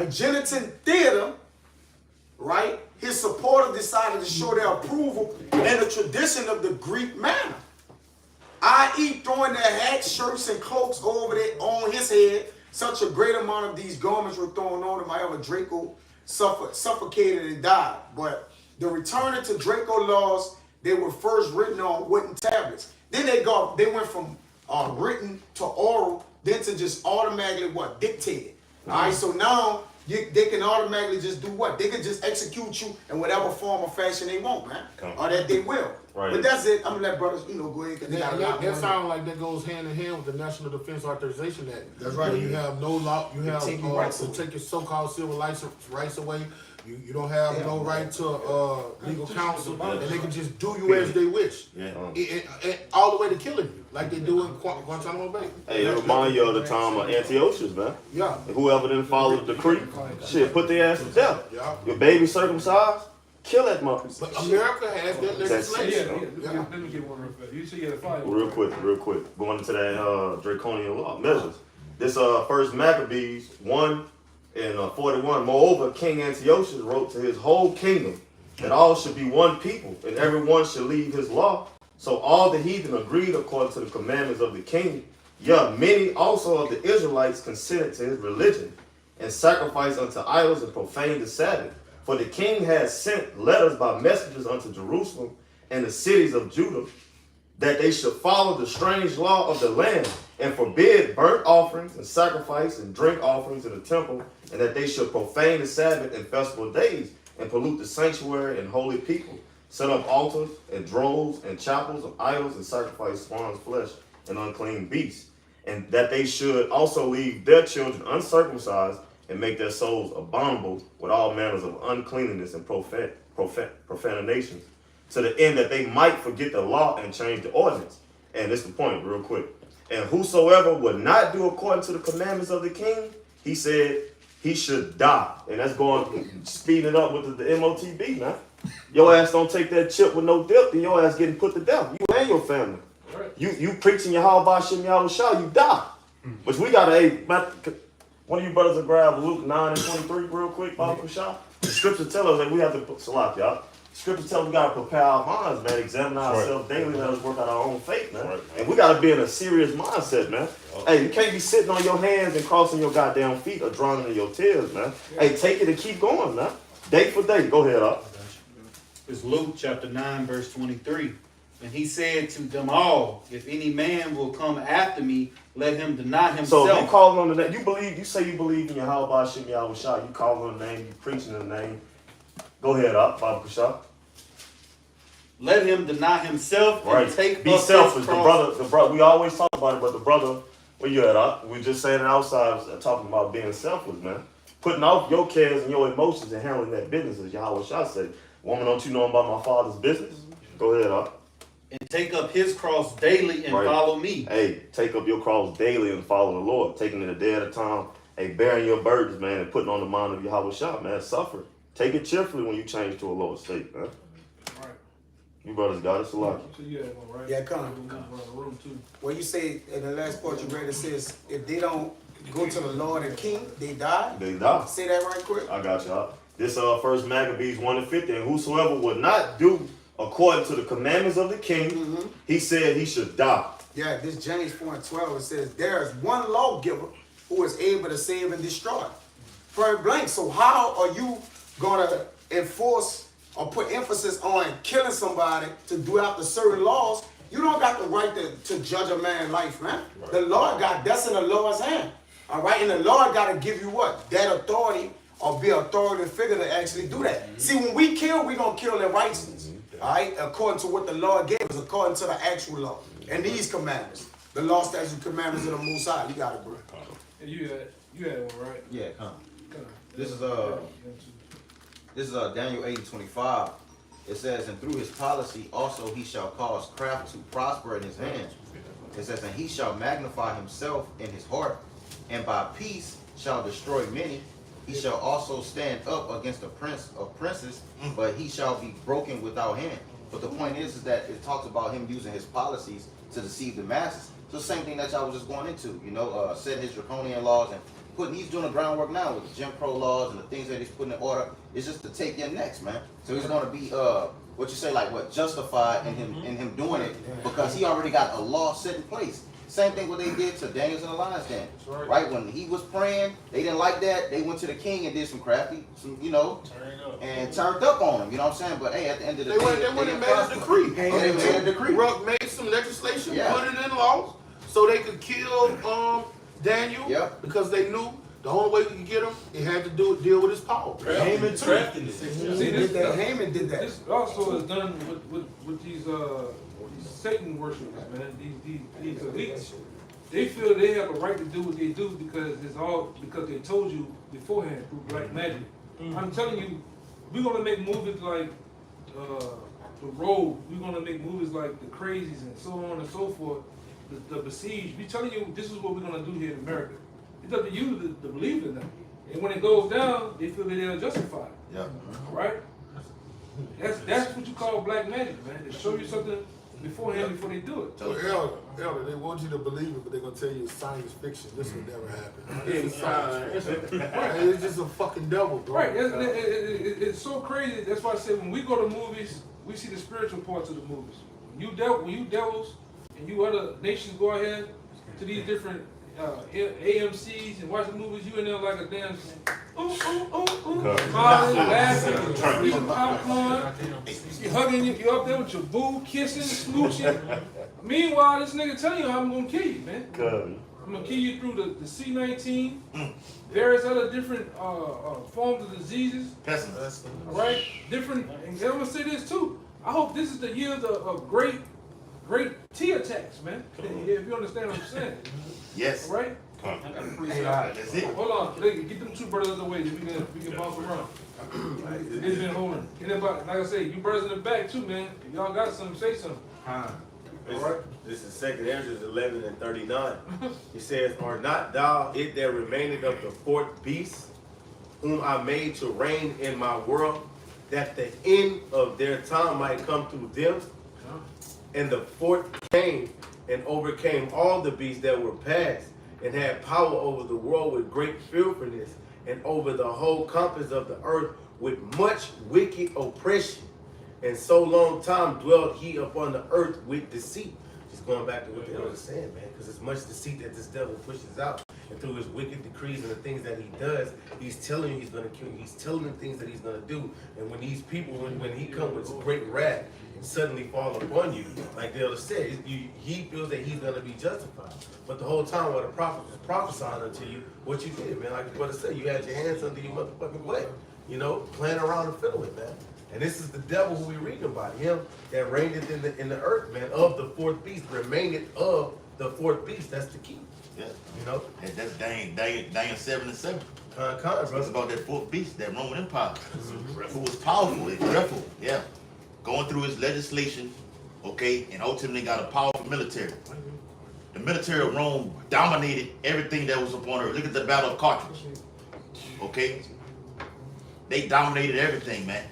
Geniton theater, right? His supporters decided to show their approval in the tradition of the Greek manner, i.e. throwing their hats, shirts, and cloaks on his head. Such a great amount of these garments were thrown on him, however Draco suffocated and died. But the returning to Draco laws, they were first written on wooden tablets. Then they went from written to oral, then to just automatically dictated. All right, so now they can automatically just do what? They can just execute you in whatever form or fashion they want, man, or that they will. Right. But that's it. I'm gonna let brothers, go ahead. Cause they got a lot That more. sounds like that goes hand in hand with the National Defense Authorization Act. That's right. Where you have no law. You have take your rights to away. take your so-called civil rights away. You don't have no right to legal counsel, and they can just do you as they wish. Yeah. And all the way to killing you, like they do in Guantanamo Bay. Hey, it remind you of the time of Antiochus, man. Yeah. And whoever didn't follow the decree, shit, put their ass to death. Yeah. Your baby circumcised, kill that motherfucker. But America has that legislation. Let me get one real fast. You see, you had a fire. Real quick. Going into that draconian law measures. This first Maccabees 1 and 41. Moreover, King Antiochus wrote to his whole kingdom that all should be one people, and everyone should leave his law. So all the heathen agreed according to the commandments of the king, Yeah, many also of the Israelites consented to his religion, and sacrificed unto idols and profaned the Sabbath. For the king had sent letters by messengers unto Jerusalem and the cities of Judah, that they should follow the strange law of the land, and forbid burnt offerings and sacrifice and drink offerings in the temple, and that they should profane the Sabbath and festival days, and pollute the sanctuary and holy people, set up altars and droves and chapels of idols, and sacrifice swine's flesh and unclean beasts, and that they should also leave their children uncircumcised, and make their souls abominable with all manners of uncleanness and profanation, to the end that they might forget the law and change the ordinance. And this is the point, real quick. And whosoever would not do according to the commandments of the king, he said he should die. And that's going, speeding it up with the MOTB, man. Your ass don't take that chip with no dip, then your ass getting put to death. You and your family. Right. You preaching your Yahweh Shem Yahweh Shah, you die. But we gotta, hey, man, one of you brothers will grab Luke 9 and 23 real quick, Baba Kushah. The scripture tell us that we have to put Salat, y'all. Scripture tells us we gotta prepare our minds, man, examine ourselves daily, let us work out our own faith, man. And we gotta be in a serious mindset, man. Hey, you can't be sitting on your hands and crossing your goddamn feet or drowning in your tears, man. Hey, take it and keep going, man. Day for day. Go ahead, up. It's Luke chapter 9, verse 23. And he said to them all, if any man will come after me, let him deny himself. So you calling on the name, you say you believe in your Yahweh Shem Yahweh Shah, you calling on the name, you preaching the name. Go ahead, up, Baba Kushah. Let him deny himself and take Be up selfish. his The cross. brother, we always talk about it, but the brother, where you at, up? We just saying it outside, talking about being selfish, man. Putting off your cares and your emotions and handling that business, as Yahweh Shah said. Woman, don't you know about my father's business? Go ahead, up. And take up his cross daily and follow me. Hey, take up your cross daily and follow the Lord. Taking it a day at a time. Hey, bearing your burdens, man, and putting on the mind of Yahweh Shah, man. Suffer. Take it cheerfully when you change to a lower state, man. Right. You brothers got it, Salaki. So you had one, right? Yeah, come. Room two. Well, you say in the last part you read, it says, if they don't go to the Lord and King, they die. They die. Say that right quick. I got y'all. This first Maccabees 1 and 50. And whosoever would not do according to the commandments of the king, he said he should die. Yeah, this James 4 and 12, it says, there is one lawgiver who is able to save and destroy. Point blank. So how are you going to enforce or put emphasis on killing somebody to do after certain laws? You don't got the right to judge a man's life, man. Right. The Lord that's in the Lord's hand. All right, and the Lord got to give you what? That authority or be an authoritative figure to actually do that. See, when we kill, we're going to kill in righteousness. All right, according to what the Lord gave us, according to the actual law. And these commandments, the law, statutes, commandments of the Most High, you got it, bro. And you had one, right? Yeah, come. This is Daniel 8:25. It says, and through his policy also he shall cause craft to prosper in his hand. It says, and he shall magnify himself in his heart, and by peace shall destroy many. He shall also stand up against the prince of princes, but he shall be broken without hand. But the point is that it talks about him using his policies to deceive the masses. So the same thing that y'all was just going into, setting his draconian laws and he's doing the groundwork now with the Jim Crow laws and the things that he's putting in order. It's just to take your necks, man. So he's going to be, justified in him doing it because he already got a law set in place. Same thing what they did to Daniel's and the lion's den. Right. When he was praying, they didn't like that. They went to the king and did some crafty, and turned up on him. You know what I'm saying? But hey, at the end of the day, they went and made a decree. They made a decree. Made some legislation, put it in laws, so they could kill Daniel because they knew the only way we could get him, they had to deal with his power. Haman See, Haman did that. This also is done with these Satan worshippers, man. These elites. They feel they have a right to do what they do because they told you beforehand through black magic. I'm telling you, we're gonna make movies like The Road. We're gonna make movies like The Crazies and so on and so forth. The Besieged. We're telling you this is what we're gonna do here in America. It's up to you to believe in them. And when it goes down, they feel that they're justified. Yeah. Right? That's what you call black magic, man. They show you something beforehand before they do it. So Elder, they want you to believe it, but they're gonna tell you it's science fiction. This would never happen. It's just a fucking devil, bro. Right. It's so crazy. That's why I say when we go to movies, we see the spiritual parts of the movies. When you devils and you other nations go ahead, to these different AMCs and watch the movies, you in there like a damn smiling, laughing, eating popcorn, you hugging you up there with your boo, kissing, smooching. Meanwhile, this nigga telling you I'm gonna kill you, man. I'm gonna kill you through the C-19, various other different forms of diseases. All right, different. And I'm gonna say this too. I hope this is the years of great T attacks, man. If you understand what I'm saying. Yes. All right. That's it. Hold on, get them two brothers out of the way. Then we can bounce around. It's been holding. Anybody, like I say, you brothers in the back too, man. If y'all got something, say something. All right. This is 2 Ezra 11 and 39. It says, "Are not thou it that remaineth of the fourth beast, whom I made to reign in my world, that the end of their time might come through them? And the fourth came and overcame all the beasts that were past, and had power over the world with great fearfulness, and over the whole compass of the earth with much wicked oppression. And so long time dwelt he upon the earth with deceit." Just going back to what the elder was saying, man, because it's much deceit that this devil pushes out. And through his wicked decrees and the things that he does, he's telling you he's going to kill you. He's telling you things that he's going to do. And when these people, when he comes with great wrath and suddenly fall upon you, like the elder said, he feels that he's going to be justified. But the whole time while the prophet was prophesying unto you, what you did, man, like the brother said, you had your hands under your motherfucking butt, you know, playing around and fiddling, man. And this is the devil who we reading about, him that reigneth in the earth, man, of the fourth beast, remaineth of the fourth beast. That's the key. Yeah. You know? And that's Daniel 7 and 7. Brother. It's about that fourth beast, that Roman Empire, who was powerful and dreadful, yeah. Going through his legislation, okay, and ultimately got a powerful military. The military of Rome dominated everything that was upon earth. Look at the Battle of Carthage, okay? They dominated everything, man.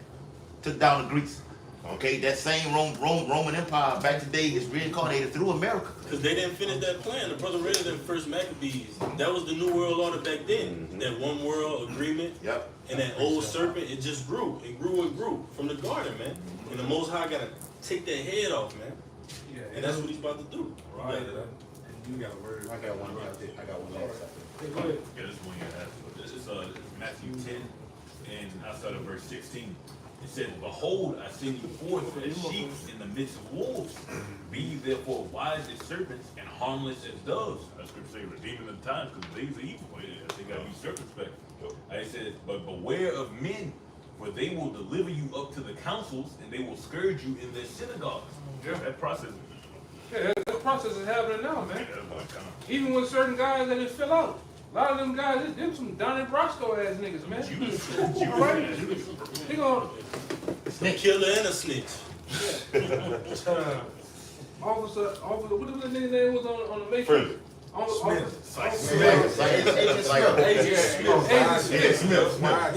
Took down the Greeks. Okay, that same Roman Empire back today is reincarnated through America. Because they didn't finish that plan. The brother read it in First Maccabees. That was the New World Order back then. That one world agreement. Yep. And that old serpent, it just grew. It grew and grew from the garden, man. And the Most High got to take that head off, man. Yeah, And that's what he's about to do. Right. You got a word. I got one last. Hey, go ahead. Yeah, this one you asked for. This is Matthew 10, and I started verse 16. It said, "Behold, I send you forth as sheep in the midst of wolves. Be ye therefore wise as serpents and harmless as doves." That's scripture say, redeeming the times, because the days are evil. They got to be circumspect. It says, "But beware of men, for they will deliver you up to the councils, and they will scourge you in their synagogues." Yeah, that process. Yeah, that process is happening now, man. Even with certain guys that just fill out. A lot of them guys, them some Donnie Brasco ass niggas, man. All right? They gonna A killer and a snitch. officer, what was the nigga name was on the Matrix? Friendly.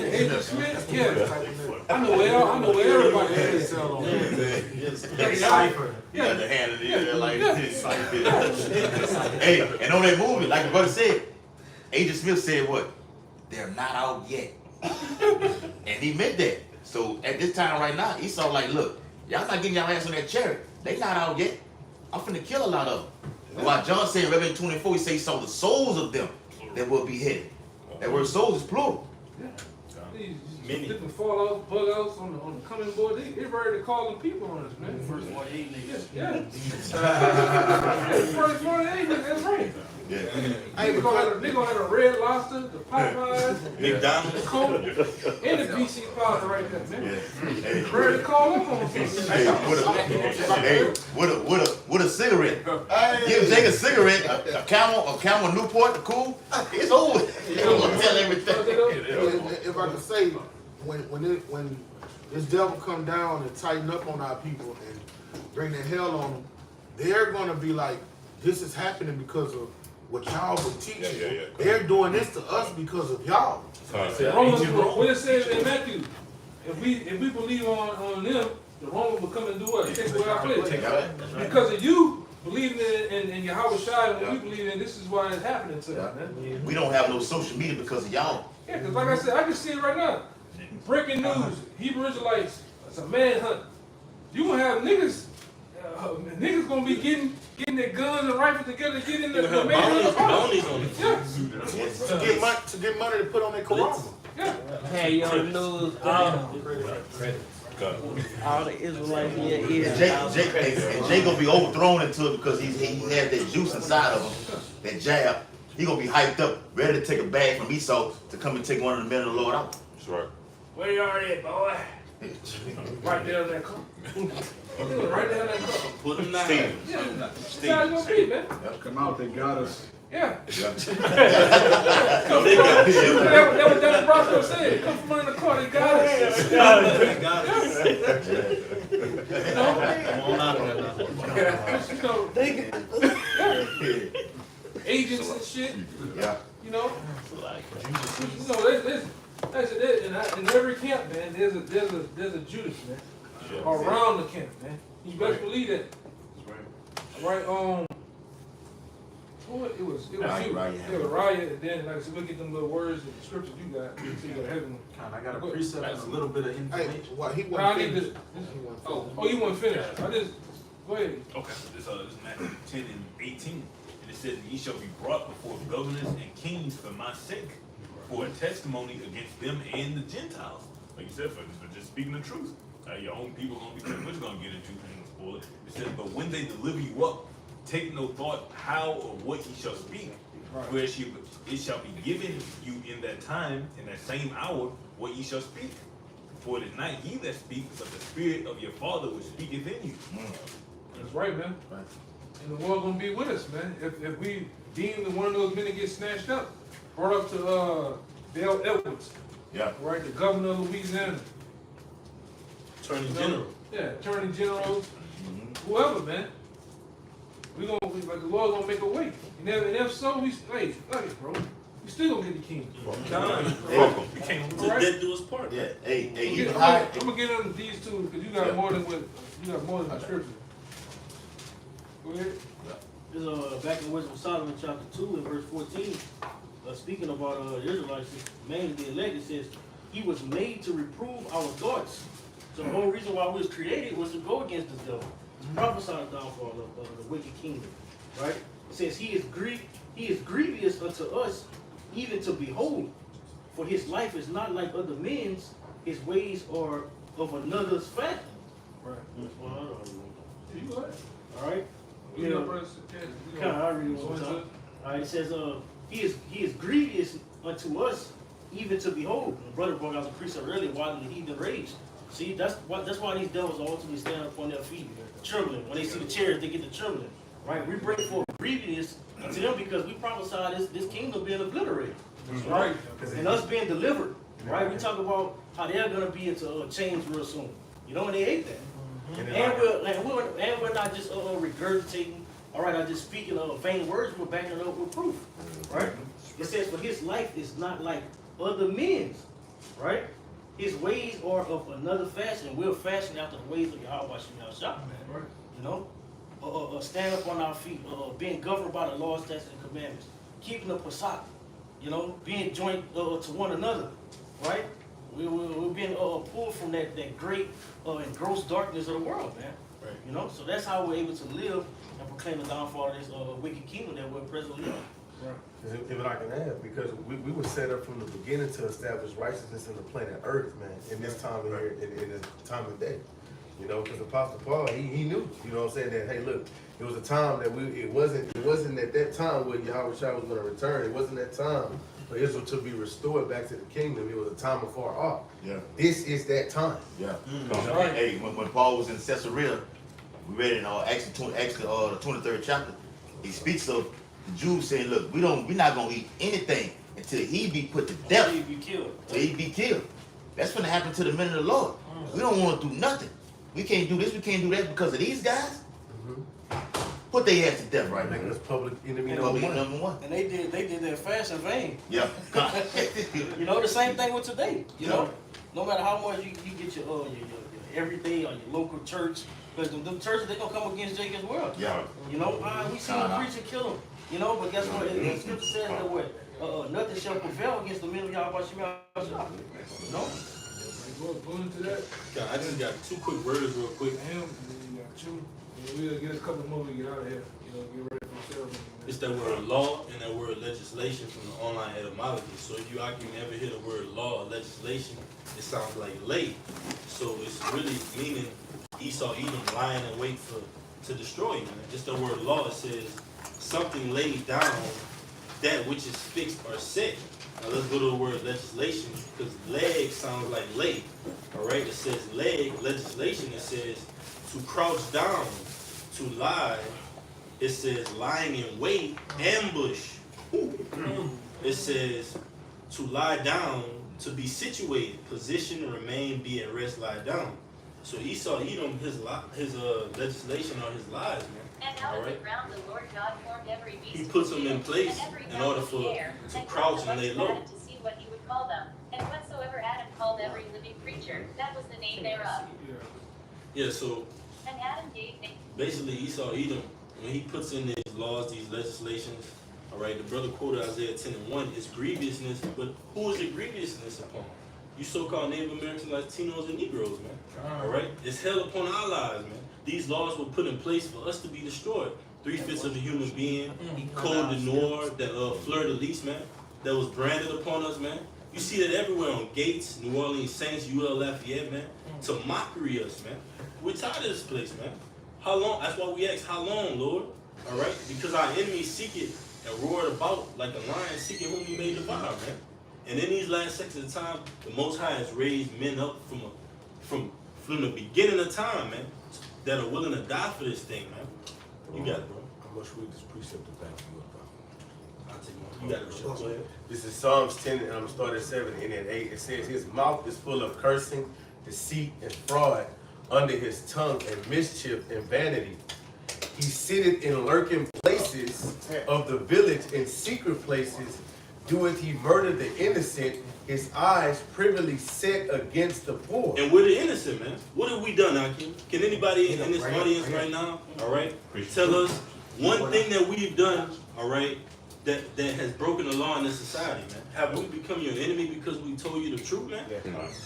Agent Smith, yeah. I know where everybody is. Yeah, the hand of the like this. Hey, and on that movie, like the brother said, Agent Smith said what? They're not out yet. And he meant that. So at this time right now, he saw like, look, y'all not getting y'all ass on that chariot. They not out yet. I'm finna kill a lot of them. And while John said in Revelation 24, he said he saw the souls of them that will be hidden. That word souls is plural. These different fallouts, bug outs on the coming board. They ready to call them people on us, man. First 48 niggas. Yeah. First 48 niggas, that's right. Yeah. They gonna have a Red Lobster, the Popeyes, McDonald's, the Coke, and the BC Plaza right there, man. Hey, Ready to call up on something. with a cigarette. Give Jake a cigarette, a Camel Newport, cool. It's over. You don't tell everything. If I could say, when this devil come down and tighten up on our people and bring the hell on them, they're gonna be like, this is happening because of what y'all were teaching. Yeah. They're doing this to us because of y'all. What it says in Matthew, if we believe on them, the Romans will come and do what? Take away our place. Because of you believing in Yahweh Shai, and what we believe in, this is why it's happening to us, man. We don't have no social media because of y'all. Yeah, because like I said, I can see it right now. Breaking news, Hebrew Israelites, it's a manhunt. You gonna have niggas gonna be getting getting their guns and rifles together, get in the They have bounties on it. Yeah. To get money to put on their Quran. Yeah. Hey, you on the news, all the Israelites in your ears. Jay gonna be overthrown into it because he had that juice inside of him, that jab. He gonna be hyped up, ready to take a bag from Esau to come and take one of the men of the Lord out. That's right. Where you are at, boy? Right there in that car. Right there in that car. Put him down. Steve. Yeah. That's how it's gonna be, man. Come out, they got us. Yeah. Yeah. That was Dennis Roscoe said. Come from under the car, they got us. They got us. You know? Come on out of there now. You know, agents and shit. Yeah. You know, in every camp, man, there's a Judas, man, around the camp, man. You best believe that. All right, it was you. It was Raya, and then like I said, we'll get them little words and scriptures you got. So you gotta have them. I got a precept and a little bit of Hey, information. well, he I wasn't need finished. this. Oh, you want to finish? I just go ahead. Okay, this is Matthew 10 and 18. And it says, ye shall be brought before governors and kings for my sake, for a testimony against them and the Gentiles. Like you said, for just speaking the truth. Your own people are going to be what you're going to get into and spoil it. It says, but when they deliver you up, take no thought how or what ye shall speak. For it shall be given you in that time, in that same hour, what ye shall speak. For it is not ye that speak, but the Spirit of your Father which speaketh in you. That's right, man. And the Lord gonna be with us, man. If we deem that one of those men that get snatched up, brought up to Dale Edwards, Yeah. right, the governor of Louisiana, Attorney General. yeah, attorney general, whoever, man. Like the Lord gonna make a way. And if so, hey, bro, we still gonna get the kingdom. Welcome. We came to Alright. death do us part. Yeah. Hey, you I'm gonna get into these two because you got more than the scripture. Go ahead. This is back in Wisdom of Solomon chapter 2 and verse 14. Speaking about the Israelites, mainly the elect, it says, he was made to reprove our thoughts. So the whole reason why we was created was to go against the devil, to prophesy the downfall of the wicked kingdom. Right? It says he is grievous unto us, even to behold. For his life is not like other men's, his ways are of another's fashion. Right. You go ahead. All right. You know, I read it one time. All right, it says, he is grievous unto us, even to behold. The brother brought out the precept earlier, why did the heathen rage? See, that's why these devils ultimately stand up on their feet, trembling. When they see the chariots, they get to trembling. Right? We bring forth grievous unto them because we prophesy this kingdom being obliterated. Right? And us being delivered. Right? We talk about how they're gonna be into change real soon. You know, and they hate that. And we're not just regurgitating. All right, I'm just speaking vain words. We're backing it up with proof, right? It says, "For his life is not like other men's, right? His ways are of another fashion. We're fashioned after the ways of Yahweh Shah, right? You know, stand up on our feet, being governed by the laws, statutes, and commandments, keeping the Pesach, you know, being joined to one another, right? We're being pulled from that great and gross darkness of the world, man. Right. You know, so that's how we're able to live and proclaim the downfall of this wicked kingdom that we're presently in. Right. If I can add, because we were set up from the beginning to establish righteousness in the planet Earth, man, in this time of year, in this time of day. You know, because Apostle Paul, he knew, you know what I'm saying, that, hey, look, it was a time that it wasn't at that time when Yahweh Shah was going to return. It wasn't that time for Israel to be restored back to the kingdom. It was a time afar off. Yeah. This is that time. Yeah. Hey, when Paul was in Caesarea, we read in Acts the 23rd chapter, he speaks of the Jews saying, look, we're not gonna eat anything until he be put to death. Until he be killed. Till he be killed. That's gonna happen to the men of the Lord. We don't want to do nothing. We can't do this, we can't do that because of these guys. Put their ass to death right now. Making us public enemy number one. And they did their fast in vain. Yeah. You know, the same thing with today. You know, no matter how much you get your everyday or your local church, because them churches, they're going to come against Jake as well. Yeah. You know, we see him preach and kill him. You know, but guess what? The scripture says that what? Nothing shall prevail against the men of Yahweh Shah. You know? Go into that. God, I just got two quick words real quick. We'll get a couple more to get out of here. You know, get ready for the ceremony. Man. It's that word law and that word legislation from the online etymology. So if you ever hear the word law or legislation, it sounds like lay. So it's really meaning Esau, Edom, lying in wait to destroy you. Man. Just the word law, it says something laid down, that which is fixed or set. Now let's go to the word legislation, because leg sounds like lay. All right, it says leg, legislation, it says to crouch down, to lie. It says lying in wait, ambush. It says to lie down, to be situated, position, remain, be at rest, lie down. So Esau, Edom, his legislation or his lies, man. And out of the ground the Lord God formed every beast. He puts them in place in order to crouch and lay low. To see what he would call them. And whatsoever Adam called every living creature, that was the name thereof. Yeah, so And Adam gave name. basically Esau, Edom, when he puts in these laws, these legislations, all right, the brother quoted Isaiah 10:1, it's grievousness, but who is the grievousness upon? You so-called Native Americans, Latinos, and Negroes, man. All right, it's hell upon our lives, man. These laws were put in place for us to be destroyed. 3/5 of a human being, Code de Noir, that fleur de lis, man, that was branded upon us, man. You see that everywhere on gates, New Orleans Saints, UL Lafayette, man, to mockery us, man. We're tired of this place, man. How long? That's why we ask, how long, Lord? All right, because our enemies seek it and roared about like a lion seeking whom he may devour, man. And in these last sections of time, the Most High has raised men up from the beginning of time, man, that are willing to die for this thing, man. You got it, bro. I'm gonna read this precept to back you up, bro. I'll take one. You got it, bro. Go ahead. This is Psalms 10, and I'm gonna start at 7 and at 8. It says, his mouth is full of cursing, deceit, and fraud. Under his tongue and mischief and vanity. He sitteth in lurking places of the village, in secret places. Doeth he murder the innocent, his eyes privily set against the poor. And we're the innocent, man. What have we done, Akim? Can anybody in this audience right now, all right, tell us one thing that we've done, all right, that has broken the law in this society, man? Have we become your enemy because we told you the truth, man?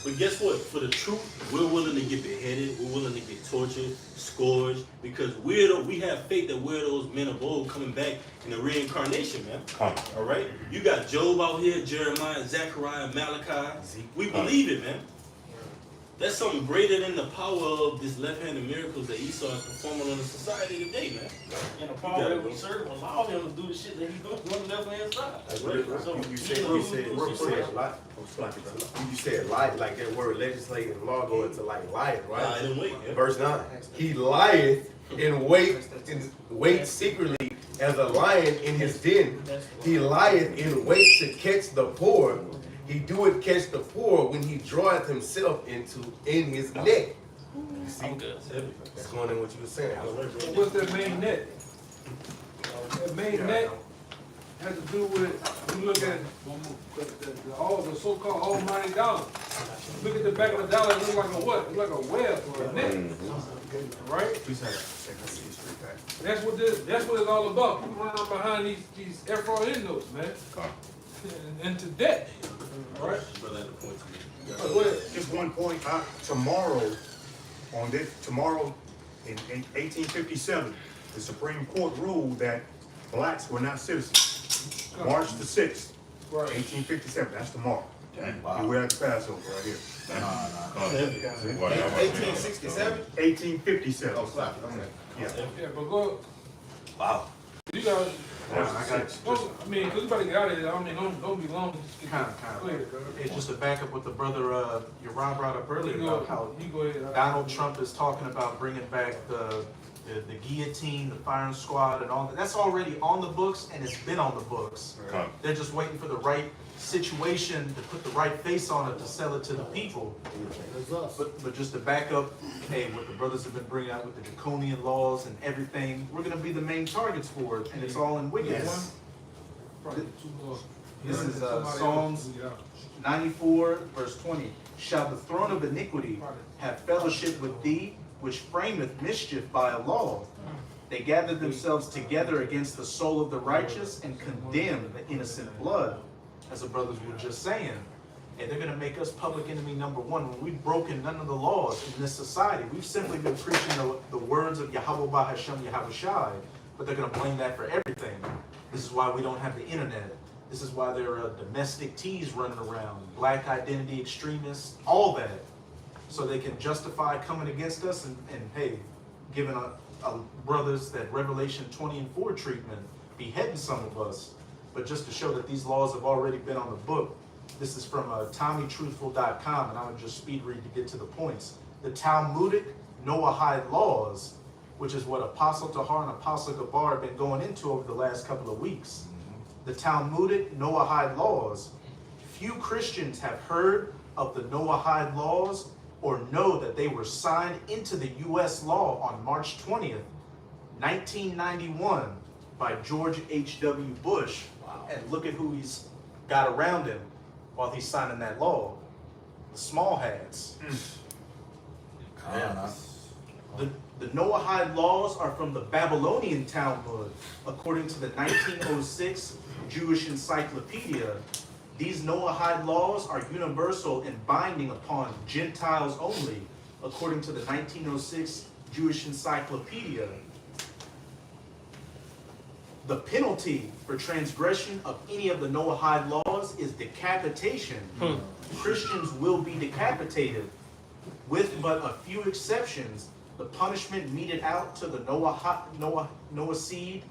But guess what? For the truth, we're willing to get beheaded. We're willing to get tortured, scourged, because we have faith that we're those men of old coming back in the reincarnation, man. All right? You got Job out here, Jeremiah, Zechariah, Malachi. We believe it, man. That's something greater than the power of this left-handed miracles that Esau is performing on the society today, man. And the power that we serve allow him to do the shit that he's doing on the left-hand side. That's right. You said lie, like that word legislating and law go into like lying, right? Lie in wait, yeah. Verse 9. He lieth in wait secretly as a lion in his den. He lieth in wait to catch the poor. He doeth catch the poor when he draweth himself in his net. You see, that's going in what you were saying. What's that main net? That main net has to do with, you look at the so-called almighty dollar. Look at the back of the dollar, it looks like a what? It's like a web or a net. Right? That's what it's all about. People running behind these FRN notes, man. And to debt. All right? Just one point. Tomorrow in 1857, the Supreme Court ruled that blacks were not citizens. March the 6th, 1857. That's tomorrow. Wow. We're at the Passover right here. 1867? 1857. Oh, yeah. Yeah, but go. Wow. You guys. I mean, because you better get out of here. I mean, don't be long. Kind of. It's just to back up what the brother Yaron brought up earlier about how Donald Trump is talking about bringing back the guillotine, the firing squad, and all that. That's already on the books, and it's been on the books. Right. They're just waiting for the right situation to put the right face on it to sell it to the people. But just to back up, hey, what the brothers have been bringing out with the draconian laws and everything, we're going to be the main targets for it, and it's all in wickedness. This is Psalms 94, verse 20. Shall the throne of iniquity have fellowship with thee, which frameth mischief by a law? They gather themselves together against the soul of the righteous and condemn the innocent blood. As the brothers were just saying, and they're gonna make us public enemy number one when we've broken none of the laws in this society. We've simply been preaching the words of Yahweh Bahashem Yahweh Shai, but they're gonna blame that for everything. This is why we don't have the internet. This is why there are domestic teas running around, black identity extremists, all that. So they can justify coming against us and hey, giving a brothers that Revelation 20 and 4 treatment, beheading some of us. But just to show that these laws have already been on the book, this is from TommyTruthful.com, and I would just speed read to get to the points. The Talmudic Noahide laws, which is what Apostle Tahar and Apostle Gabar have been going into over the last couple of weeks. The Talmudic Noahide laws. Few Christians have heard of the Noahide laws or know that they were signed into the U.S. law on March 20th, 1991 by George H.W. Bush. Wow. And look at who he's got around him while he's signing that law. The small hats. The Noahide laws are from the Babylonian Talmud, according to the 1906 Jewish Encyclopedia. These Noahide laws are universal and binding upon Gentiles only, according to the 1906 Jewish Encyclopedia. The penalty for transgression of any of the Noahide laws is decapitation. Christians will be decapitated. With but a few exceptions, the punishment meted out to the Noah seed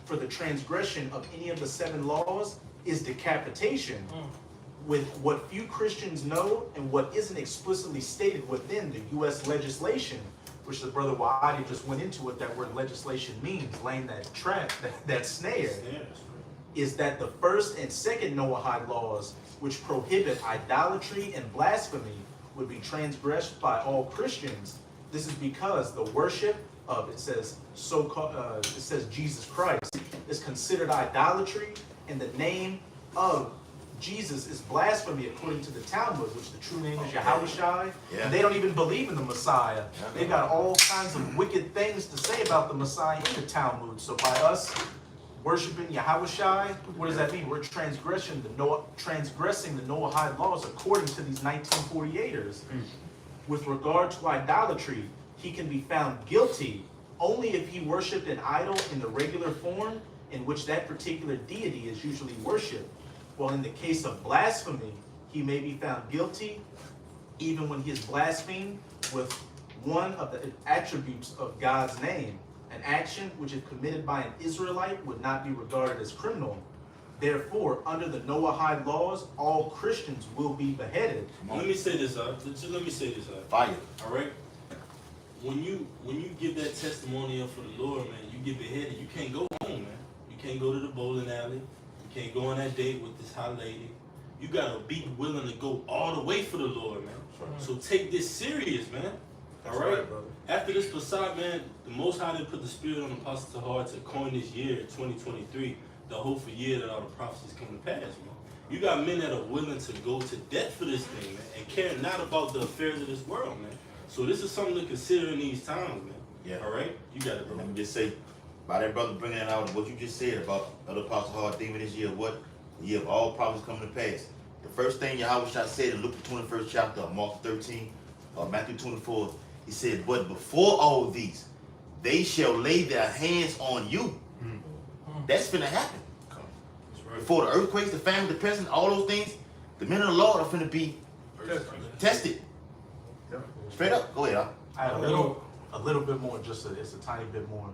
for the transgression of any of the 7 laws is decapitation. With what few Christians know and what isn't explicitly stated within the U.S. legislation, which the brother Wa'adi just went into what that word legislation means, laying that trap, that snare, is that the first and second Noahide laws, which prohibit idolatry and blasphemy, would be transgressed by all Christians. This is because the worship of, it says Jesus Christ, is considered idolatry, and the name of Jesus is blasphemy according to the Talmud, which the true name is Yahushai. Yeah. And they don't even believe in the Messiah. Yeah. They've got all kinds of wicked things to say about the Messiah in the Talmud. So by us worshiping Yahushai, what does that mean? We're transgressing the Noahide laws according to these 1948ers. With regard to idolatry, he can be found guilty only if he worshipped an idol in the regular form in which that particular deity is usually worshipped. Well, in the case of blasphemy, he may be found guilty even when he is blasphemed with one of the attributes of God's name. An action which, if committed by an Israelite, would not be regarded as criminal. Therefore, under the Noahide laws, all Christians will be beheaded. Let me say this, let me say this, Fire. All right? When you give that testimonial for the Lord, man, you get beheaded, you can't go home, man. You can't go to the bowling alley. You can't go on that date with this hot lady. You gotta be willing to go all the way for the Lord, man. Right. So take this serious, man. All right? Brother. After this Passat, man, the Most High did put the Spirit on Apostle Tahar to coin this year, 2023, the hopeful year that all the prophecies come to pass, man. You got men that are willing to go to death for this thing, man, and care not about the affairs of this world, man. So this is something to consider in these times, man. Yeah. All right? You got it, bro. Let me just say, by that brother bringing out what you just said about other Apostle Hard demon this year, what the year of all prophecies coming to pass. The first thing Yahweh said in Luke the 21st chapter, Mark 13, Matthew 24, he said, but before all these, they shall lay their hands on you. That's finna happen. Right. Before the earthquakes, the famine, the pestilence, all those things, the men of the Lord are finna be tested. Yeah. Straight up. Go ahead. I have a little bit more, it's a tiny bit more.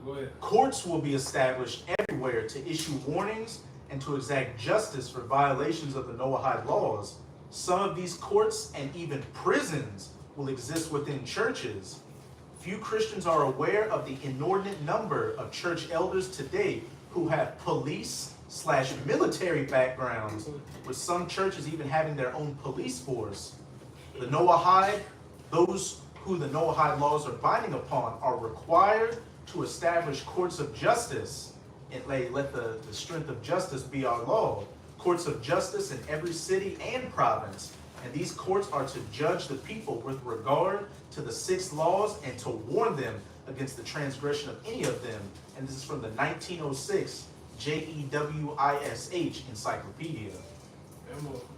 Go ahead. Courts will be established everywhere to issue warnings and to exact justice for violations of the Noahide laws. Some of these courts and even prisons will exist within churches. Few Christians are aware of the inordinate number of church elders today who have police/military backgrounds, with some churches even having their own police force. The Noahide, those who the Noahide laws are binding upon, are required to establish courts of justice and let the strength of justice be our law. Courts of justice in every city and province. And these courts are to judge the people with regard to the 6 laws and to warn them against the transgression of any of them. And this is from the 1906 JEWISH Encyclopedia.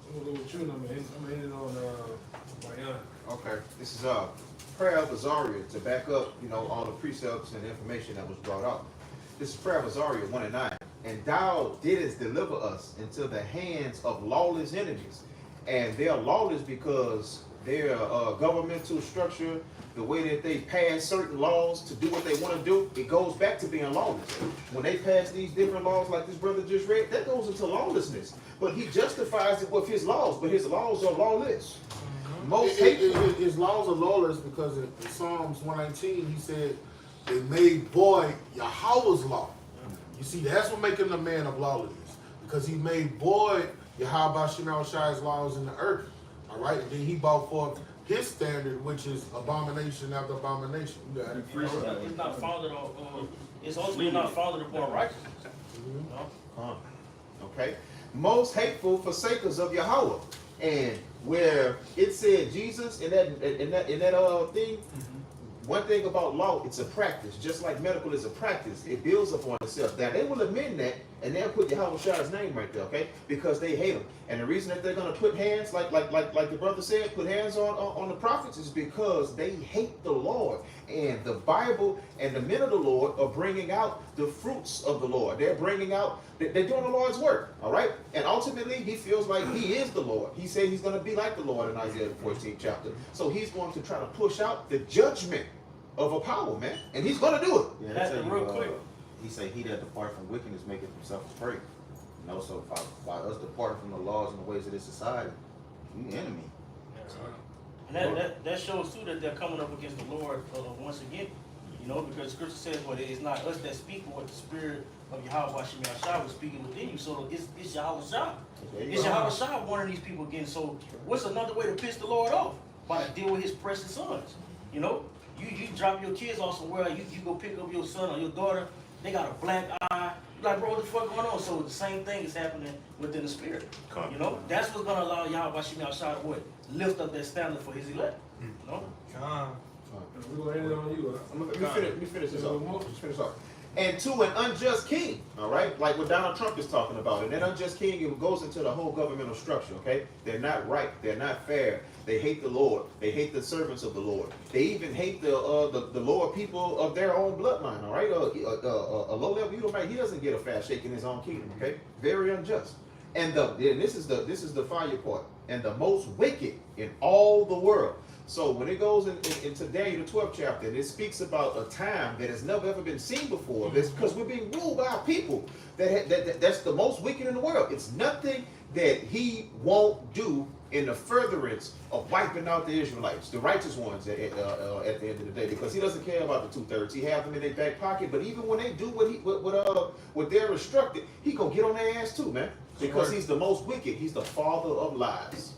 I'm gonna go with you, and I'm gonna end it on Mariana. Okay, this is prayer of Azaria to back up, all the precepts and information that was brought out. This is prayer of Azaria 1:9. And thou didst deliver us into the hands of lawless enemies. And they are lawless because their governmental structure, the way that they pass certain laws to do what they want to do, it goes back to being lawless. When they pass these different laws like this brother just read, that goes into lawlessness. But he justifies it with his laws, but his laws are lawless. His laws are lawless because in Psalms 119 he said they made void Yahweh's law. You see, that's what making a man of lawlessness, because he made void Yahweh Shemel Shai's laws in the earth. All right, and then he brought forth his standard, which is abomination after abomination. You got it. It's not founded on. It's ultimately not founded upon righteousness. Okay, most hateful forsakers of Yahweh. And where it said Jesus in that thing, one thing about law, it's a practice. Just like medical is a practice, it builds upon itself. Now they will amend that, and they'll put Yahweh Shai's name right there, okay? Because they hate him. And the reason that they're gonna put hands, like the brother said, put hands on the prophets is because they hate the Lord. And the Bible and the men of the Lord are bringing out the fruits of the Lord. They're bringing out, they're doing the Lord's work, all right? And ultimately, he feels like he is the Lord. He said he's gonna be like the Lord in Isaiah 14th chapter. So he's going to try to push out the judgment of a power, man, and he's gonna do it. Yeah, that's real quick. He say he that depart from wickedness maketh himself a prey. So by us departing from the laws and the ways of this society, we enemy. And that shows too that they're coming up against the Lord once again. Because Scripture says, "Well, it's not us that speak, but what the Spirit of Yahweh Shemel Shai was speaking within you." So it's Yahweh Shai. It's Yahweh Shai warning these people again. So what's another way to piss the Lord off? By to deal with His precious sons. You drop your kids off somewhere, you go pick up your son or your daughter, they got a black eye. You're like, bro, what the fuck going on? So the same thing is happening within the spirit. That's what's gonna allow Yahweh Shemel Shai to what? Lift up that standard for his elect. We're gonna end it on you. Let me finish this off. And to an unjust king, all right, like what Donald Trump is talking about. And that unjust king, it goes into the whole governmental structure, okay? They're not right. They're not fair. They hate the Lord. They hate the servants of the Lord. They even hate the lower people of their own bloodline, all right? A low-level Edomite, he doesn't get a fast shake in his own kingdom, okay? Very unjust. And this is the fire part. And the most wicked in all the world. So when it goes into Daniel the 12th chapter, and it speaks about a time that has never ever been seen before, because we're being ruled by a people that's the most wicked in the world. It's nothing that he won't do in the furtherance of wiping out the Israelites, the righteous ones at the end of the day, because he doesn't care about the 2/3. He have them in their back pocket, but even when they do what they're instructed, he gonna get on their ass too, man, because he's the most wicked. He's the father of lies.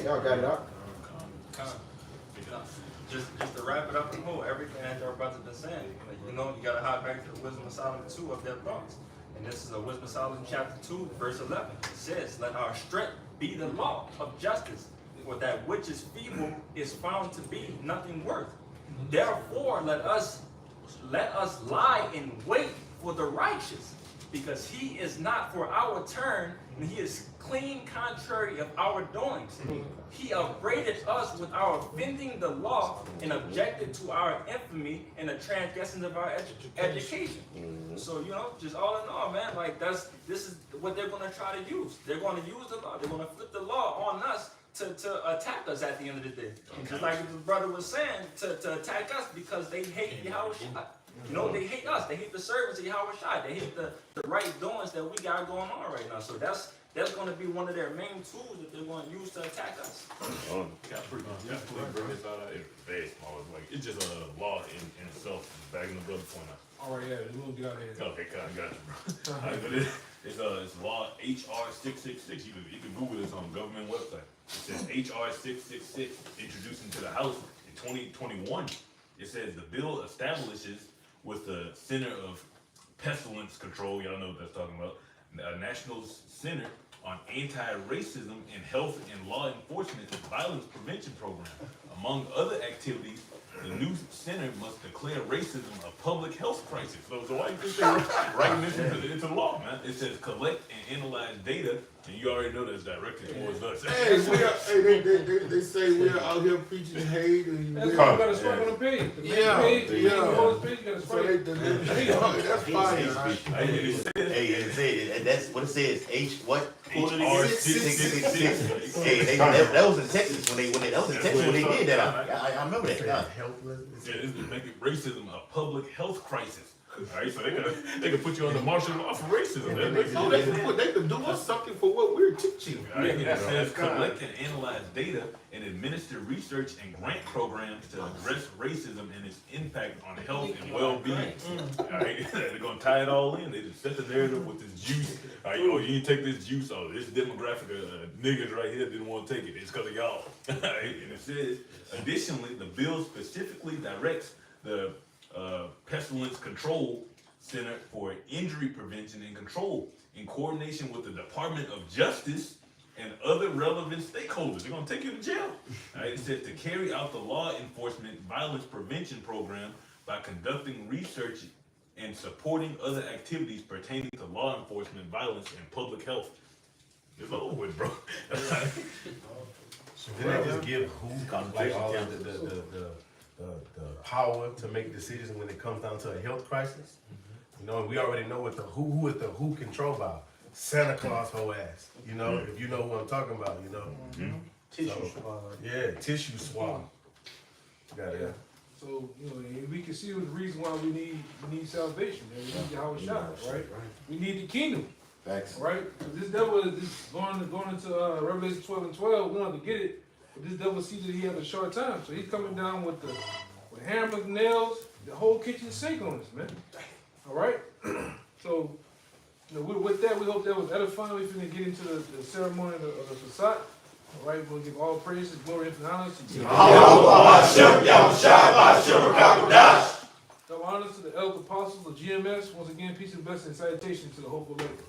Y'all got it out. Just to wrap it up and whole, everything that your brothers been saying, you gotta hop back to the Wisdom of Solomon 2 of their thoughts. And this is a Wisdom of Solomon chapter 2, verse 11. It says, "Let our strength be the law of justice, for that which is feeble is found to be nothing worth. Therefore let us lie in wait for the righteous, because he is not for our turn, and he is clean contrary of our doings. He upbraided us with our offending the law, and objected to our infamy and the transgressions of our education." So, just all in all, man, like this is what they're gonna try to use. They're gonna use the law. They're gonna flip the law on us to attack us at the end of the day. Just like the brother was saying, to attack us because they hate Yahweh Shai. They hate us. They hate the servants of Yahweh Shai. They hate the right doings that we got going on right now. So that's going to be one of their main tools that they're going to use to attack us. Pretty bring this out. It's very small. It's just a law in itself. Bagging the brother point out. All right, yeah, we're gonna get out of here. Okay, got you, bro. All right, but it's law HR 666. You can Google this on the government website. It says HR 666 introduced into the House in 2021. It says the bill establishes with the Center of Pestilence Control, y'all know what that's talking about, a National Center on Anti-Racism and Health and Law Enforcement and Violence Prevention Program. Among other activities, The new center must declare racism a public health crisis. So why you think they're writing this into the law, man? It says collect and analyze data, and you already know that's directed towards us. Hey, they say we're out here preaching hate and That's why you gotta swipe on the page. The main page, the page, you gotta swipe. That's fire. Hey, that's what it says. HR 666. Hey, that was in Texas when they did that. I remember that. Yeah, this is making racism a public health crisis. All right, so they can put you on the martial law for racism. They could do us something for what we're teaching. Right, it says collect and analyze data and administer research and grant programs to address racism and its impact on health and well-being. All right, they're gonna tie it all in. They just set the narrative with this juice. All right, oh, you didn't take this juice. Oh, this demographic of niggas right here didn't want to take it. It's because of y'all. All right, and it says, additionally, the bill specifically directs the Pestilence Control Center for Injury Prevention and Control in coordination with the Department of Justice and other relevant stakeholders. They're gonna take you to jail. All right, it says to carry out the law enforcement violence prevention program by conducting research and supporting other activities pertaining to law enforcement, violence, and public health. It's over with, bro. So didn't they just give who like all the power to make decisions when it comes down to a health crisis? You know, and we already know what who is the who controlled by. Santa Claus whole ass. You know, if you know who I'm talking about, you know. Tissue swab. Yeah, tissue swab. Got it. So, you know, we can see the reason why we need salvation, man. We need Yahweh Shai, right? We need the kingdom. Facts. Right? Because this devil is going into Revelation 12 and 12, wanted to get it, but this devil sees that he has a short time. So he's coming down with hammers, nails, the whole kitchen sink on us, man. All right? So, you know, with that, we hope that was edifying. We're going to get into the ceremony of the Passat. All right, we'll give all praises, glory, and honor to you. Double honors to the elder apostles of GMS. Once again, peace and blessing and salutation to the hopeful lady.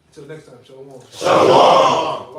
Until next time, shalom. Shalom.